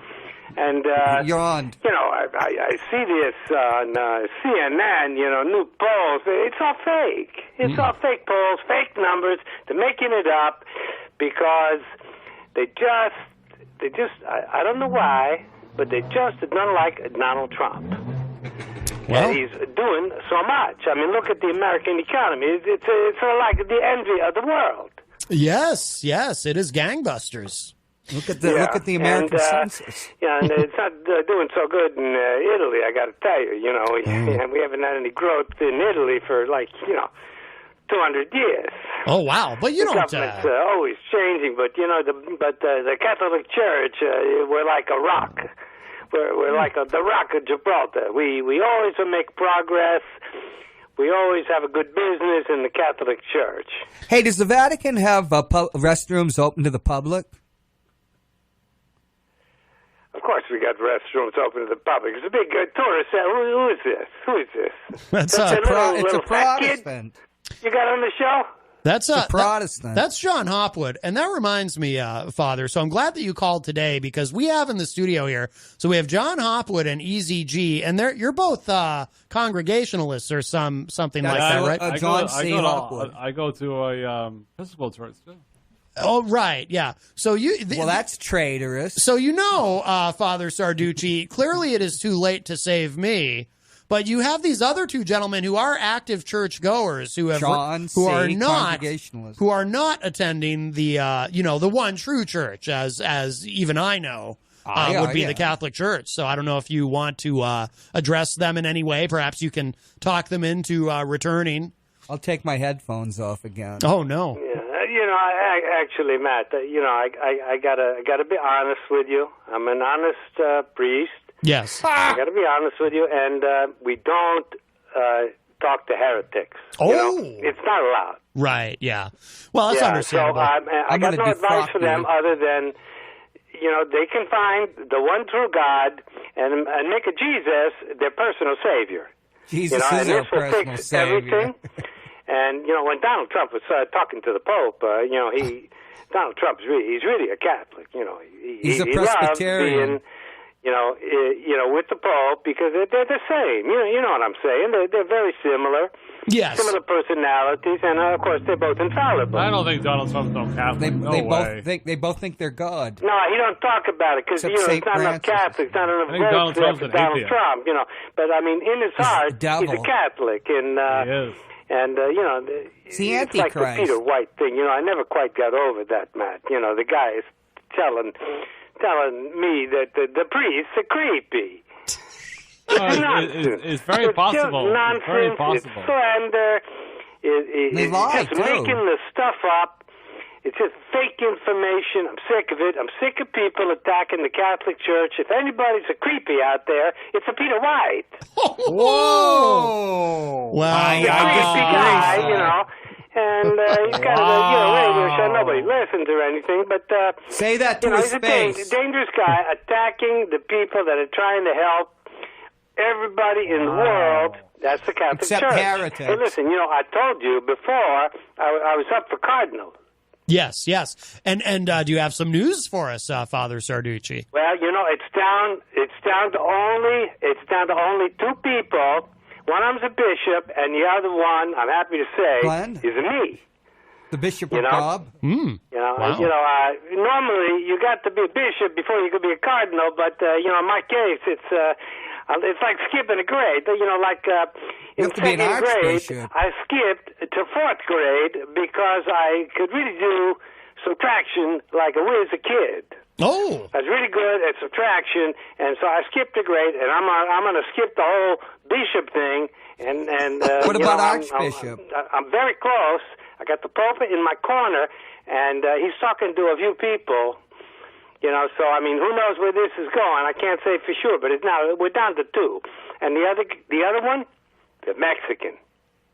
And you're on. You know, I see this on CNN. You know, new polls. It's all fake. It's all fake polls, fake numbers. They're making it up because they just. I don't know why, but they just don't like Donald Trump. Well, and he's doing so much. I mean, look at the American economy. It's like the envy of the world. Yes, it is gangbusters. Look at the American census. Yeah, and it's not doing so good in Italy, I got to tell you. You know, we haven't had any growth in Italy for 200 years. Oh wow! But you the don't. Government's always changing, but you know, the Catholic Church, we're like a rock. We're like the Rock of Gibraltar. We always make progress. We always have a good business in the Catholic Church. Hey, does the Vatican have restrooms open to the public? Of course, we got restrooms open to the public. It's a big tourist. Who is this? Who is this? That's it's little a Protestant. Kid you got on the show? That's a Protestant. That's John Hopwood. And that reminds me, Father, so I'm glad that you called today because we have in the studio here, so we have John Hopwood and EZG, and you're both Congregationalists or something like that, right? John C. Hopwood. I go to a Episcopal church, too. Oh, right, yeah. So well, that's traitorous. So you know, Father Sarducci, clearly it is too late to save me. But you have these other two gentlemen who are active churchgoers who are not attending the the one true church as even I know would be the Catholic Church. So I don't know if you want to address them in any way. Perhaps you can talk them into returning. I'll take my headphones off again. Oh no. Yeah. You know, actually, Matt, I gotta be honest with you. I'm an honest priest. Yes. I got to be honest with you, and we don't talk to heretics. Oh. You know? It's not allowed. Right, yeah. Well, that's understandable. So I got no advice for them other than, they can find the one true God and make a Jesus their personal Savior. Jesus is their personal Savior. Everything. And, when Donald Trump was talking to the Pope, Donald Trump's he's really a Catholic. He's a Presbyterian. He loves being, with the Pope because they're the same. You know what I'm saying? They're very similar. Yes. Similar personalities, and of course they're both infallible. I don't think Donald Trump's no Catholic. They both think they're God. No, he don't talk about it because it's not enough Catholics, not enough votes for Donald Trump. But I mean, in his heart, he's a Catholic, and he is. And it's like the Peter White thing. I never quite got over that, Matt. The guy is telling me that the priests are creepy. It's very possible. Just nonsense. It's very possible. It's slander. It's just making the stuff up. It's just fake information. I'm sick of it. I'm sick of people attacking the Catholic Church. If anybody's a creepy out there, it's a Peter White. Whoa! Wow! He's a creepy guy, and he's got a radio show. Nobody listens or anything, but say that to his face. He's a dangerous guy attacking the people that are trying to help everybody in the world. That's the Catholic Except Church. heretics. Hey, listen, I told you before I was up for cardinal. Yes. And do you have some news for us, Father Sarducci? Well, it's down to only two people. One of them's a bishop, and the other one, I'm happy to say, is me. The Bishop of Bob? Wow. Normally you got to be a bishop before you could be a cardinal, but in my case, it's like skipping a grade. In second grade, I skipped to fourth grade because I could really do subtraction like a whiz a kid. Oh, I was really good at subtraction, and so I skipped a grade, and I'm going to skip the whole bishop thing. And what about archbishop? I'm very close. I got the pulpit in my corner, and he's talking to a few people. So I mean, who knows where this is going? I can't say for sure, but we're down to 2, and the other one, the Mexican.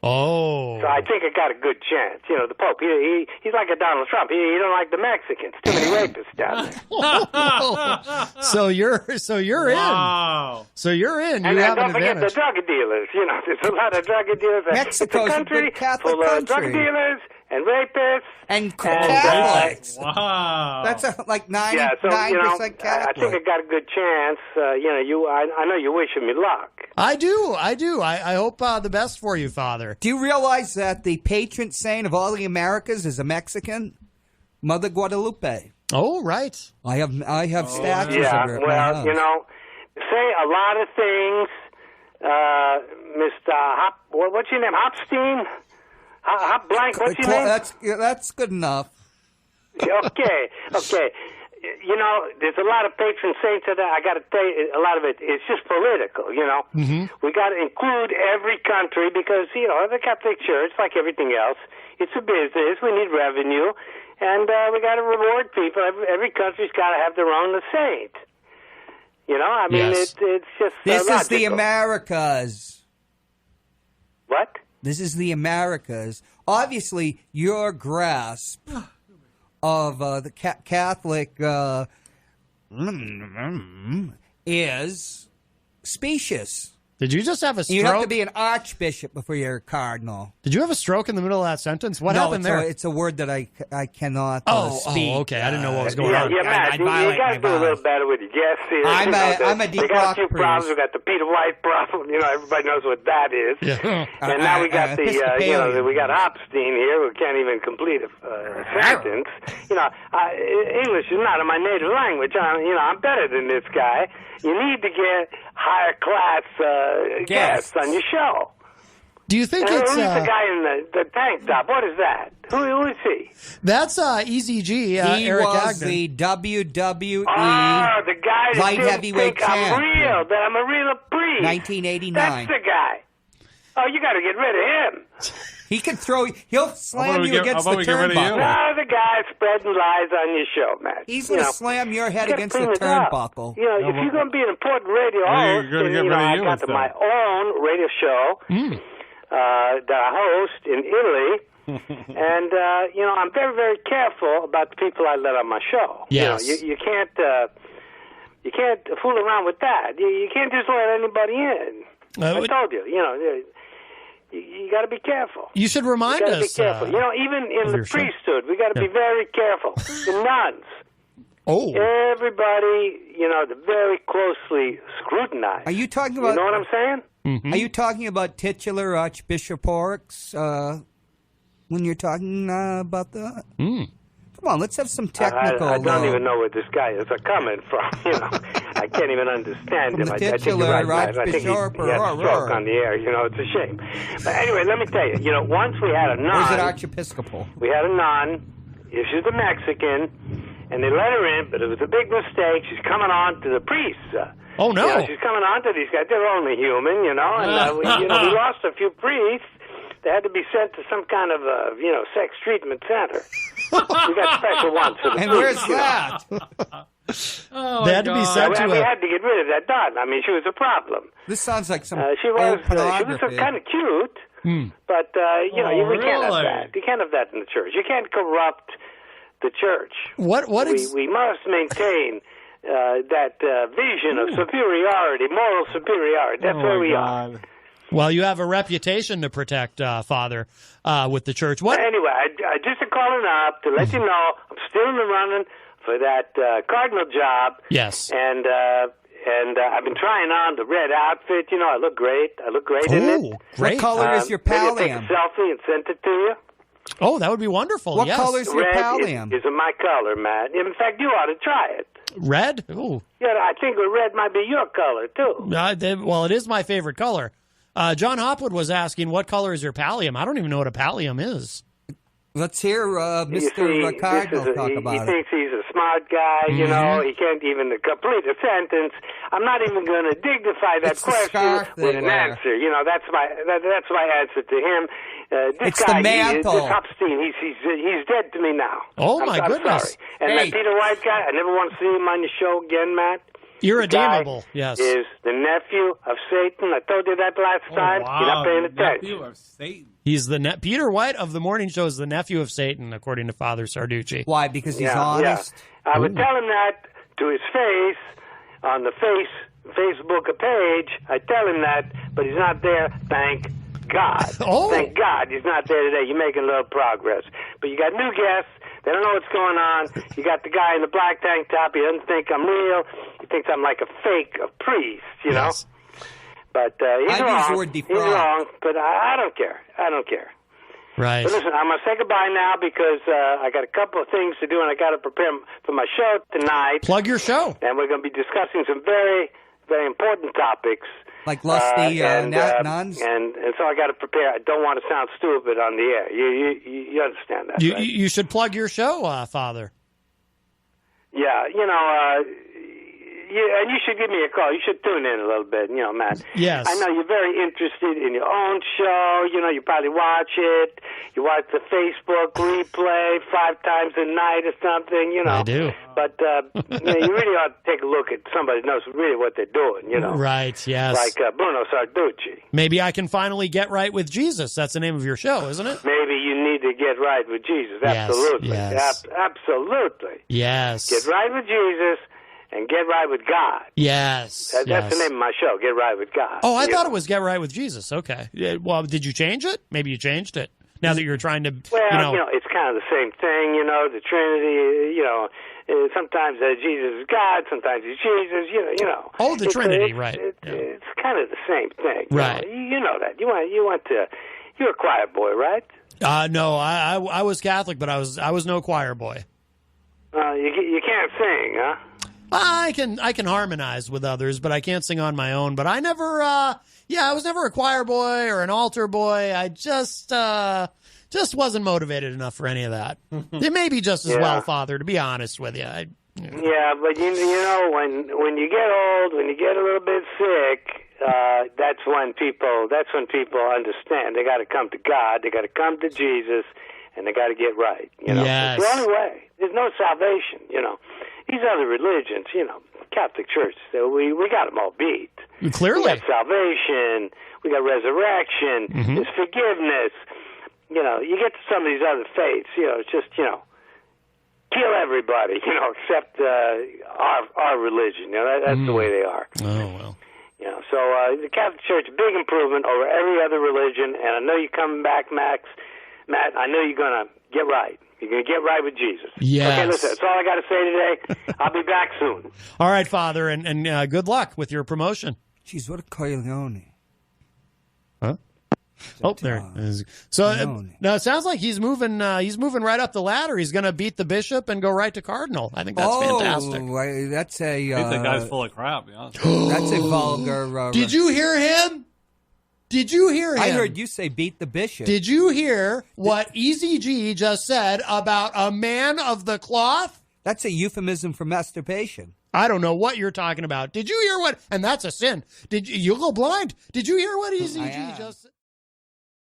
Oh. So I think I got a good chance. The Pope, he's like a Donald Trump. He don't like the Mexicans. Too many rapists down there. So you're in. Wow. So you're in. And You have don't an forget advantage. the drug dealers. There's a lot of drug dealers. Mexico's it's a country big Catholic full of drug country. dealers and rapists. And Catholics. Wow. That's like 9% Yeah, so, Catholic. I think I got a good chance. I know you're wishing me luck. I do. I hope the best for you, Father. Do you realize that the patron saint of all the Americas is a Mexican? Mother Guadalupe. Oh, right. I have statues Yeah, of her at my well, house. say a lot of things, Mr. What's your name? Hopstein? Hop blank, what's your name? That's good enough. Okay. There's a lot of patron saints of that. I got to tell you, a lot of it is just political, Mm-hmm. We got to include every country because, the Catholic Church, like everything else, it's a business. We need revenue, and we got to reward people. Every country's got to have their own saint. I mean, Yes. it's just This is logical. the Americas. What? This is the Americas. Obviously, your grasp of the Catholic is specious. Did you just have a stroke? You have to be an archbishop before you're a cardinal. Did you have a stroke in the middle of that sentence? What no, happened there? It's a word that I cannot speak. Oh, okay. I didn't know what was going Yeah, on. Matt, you got to do a little better with your guests here. I'm a They deep got rock a few priest. problems. We got the Peter White problem. Everybody knows what that is. Yeah. And now we got Episcopalian. we got Hopstein here who can't even complete a sentence. English is not my native language. I'm better than this guy. You need to get higher class guests on your show. Do you think And it's who's the guy in the tank top? What is that? Who is he? that's Easy G? He Eric was Agnew. the WWE Oh, the guy that light didn't heavyweight think I'm champ. real, that I'm a real priest. 1989. That's the guy. Oh, you got to get rid of him. He can throw. He'll slam you against the get rid of you? turnbuckle. No, the guy spreading lies on your show, Matt. He's going to slam your head you gotta against clean the it up. turnbuckle. If you're going to be an important radio Well, host, you're gonna and, get rid of I you got instead. my own radio show that I host in Italy, and I'm very, very careful about the people I let on my show. Yes. You can't fool around with that. You can't just let anybody in. I told you, you got to be careful. You should remind You got to be us. careful. Even in the your show. priesthood, we got to be very careful. The nuns. Oh. Everybody, they're very closely scrutinized. Are you talking about? You know what I'm saying? Are you talking about titular archbishoprics when you're talking about that? Come on, let's have some technical. I don't even know where this guy is coming from. I can't even understand From him. the I think titular you're right, Matt. I think he archbishop had a stroke on the air. It's a shame. But anyway, let me tell you. Once we had a nun. Or is it archiepiscopal? We had a nun. She's a Mexican, and they let her in, but it was a big mistake. She's coming on to the priests. Oh, no. She's coming on to these guys. They're only human, and we lost a few priests. They had to be sent to some kind of, sex treatment center. We got special ones for the And priests, where's that? They had to be sent to we had to get rid of that nun. I mean, she was a problem. This sounds like some She was old pornography. kind of cute, but we can't have that. You can't have that in the church. You can't corrupt the church. We must maintain that vision of superiority, moral superiority. That's where we are. Well, you have a reputation to protect, Father, with the church. Anyway, I just calling up to let you know I'm still in the running for that cardinal job. Yes. And I've been trying on the red outfit. I look great. I look great in it. Great. What color is your Maybe I'll take pallium? a selfie and send it to you. Oh, that would be wonderful. What yes. color is your Red pallium? is my color, Matt. In fact, you ought to try it. Red? Ooh. Yeah, I think red might be your color, too. Well, it is my favorite color. John Hopwood was asking, what color is your pallium? I don't even know what a pallium is. Let's hear Mr. Cardinal talk about it. He thinks he's a smart guy, you know. He can't even complete a sentence. I'm not even going to dignify that question with an answer. You know, that's my answer to him. This it's guy, the mantle. This Hopstein, he's dead to me now. Oh, my goodness. Sorry. And that Peter White guy, I never want to see him on your show again, Matt. Irredeemable, yes. Is the nephew of Satan. I told you that last time. Wow. You're not paying attention. Nephew of Satan. He's the Peter White of the morning show is the nephew of Satan, according to Father Sarducci. Why? Because he's honest? Yeah. I would tell him that to his face on the Facebook page. I tell him that, but he's not there. Thank God. Thank God he's not there today. You're making a little progress. But you got new guests. They don't know what's going on. You got the guy in the black tank top. He doesn't think I'm real. He thinks I'm like a fake priest, you know? Yes. But he's wrong. He's wrong, but I don't care. I don't care. Right. But listen, I'm going to say goodbye now because I got a couple of things to do, and I got to prepare for my show tonight. Plug your show. And we're going to be discussing some very, very important topics. Like lusty nuns? And so I got to prepare. I don't want to sound stupid on the air. You understand that, right? You should plug your show, Father. Yeah, you know, and you should give me a call. You should tune in a little bit, you know, Matt. Yes. I know you're very interested in your own show. You know, you probably watch it. You watch the Facebook replay 5 times a night or something, you know. I do. But you know, you really ought to take a look at somebody who knows really what they're doing, you know. Right, yes. Like Bruno Sarducci. Maybe I can finally get right with Jesus. That's the name of your show, isn't it? Maybe you need to get right with Jesus. Absolutely. Yes. Absolutely. Yes. Get right with Jesus. And Get Right with God. Yes. That's the name of my show, Get Right with God. Oh, I thought it was Get Right with Jesus. Okay. Well, did you change it? Maybe you changed it. Now that you're trying to, Well, you know, it's kind of the same thing, you know, the Trinity, you know. Sometimes Jesus is God, sometimes he's Jesus, you know. Oh, the Trinity, right. It's kind of the same thing. Right. You know that. You're a choir boy, right? No, I was Catholic, but I was no choir boy. You can't sing, huh? I can harmonize with others, but I can't sing on my own. But I never, I was never a choir boy or an altar boy. I just wasn't motivated enough for any of that. It may be just as well, Father, to be honest with you. Yeah, but you know, when you get old, when you get a little bit sick, that's when people understand. They got to come to God. They got to come to Jesus, and they got to get right. You know, yes. It's the only way. There's no salvation. You know. These other religions, you know, Catholic Church, we got them all beat. Clearly. We got salvation. We got resurrection. Mm-hmm. There's forgiveness. You know, you get to some of these other faiths, you know, it's just, you know, kill everybody, you know, except our religion. You know, that's the way they are. Oh, well. You know, so the Catholic Church, big improvement over every other religion. And I know you're coming back, Matt. I know you're going to get right. You're going to get right with Jesus. Yes. Okay, listen, that's all I got to say today. I'll be back soon. All right, Father, and good luck with your promotion. Jeez, what a coglione. Huh? Oh, there it is. So now it sounds like he's moving right up the ladder. He's going to beat the bishop and go right to cardinal. I think that's fantastic. That's a. I think that guy's full of crap. Yeah. That's a vulgar. Did you hear him? Did you hear him? I heard you say beat the bishop. Did you hear what Easy G just said about a man of the cloth? That's a euphemism for masturbation. I don't know what you're talking about. Did you hear what? And that's a sin. You go blind. Did you hear what Easy G just said?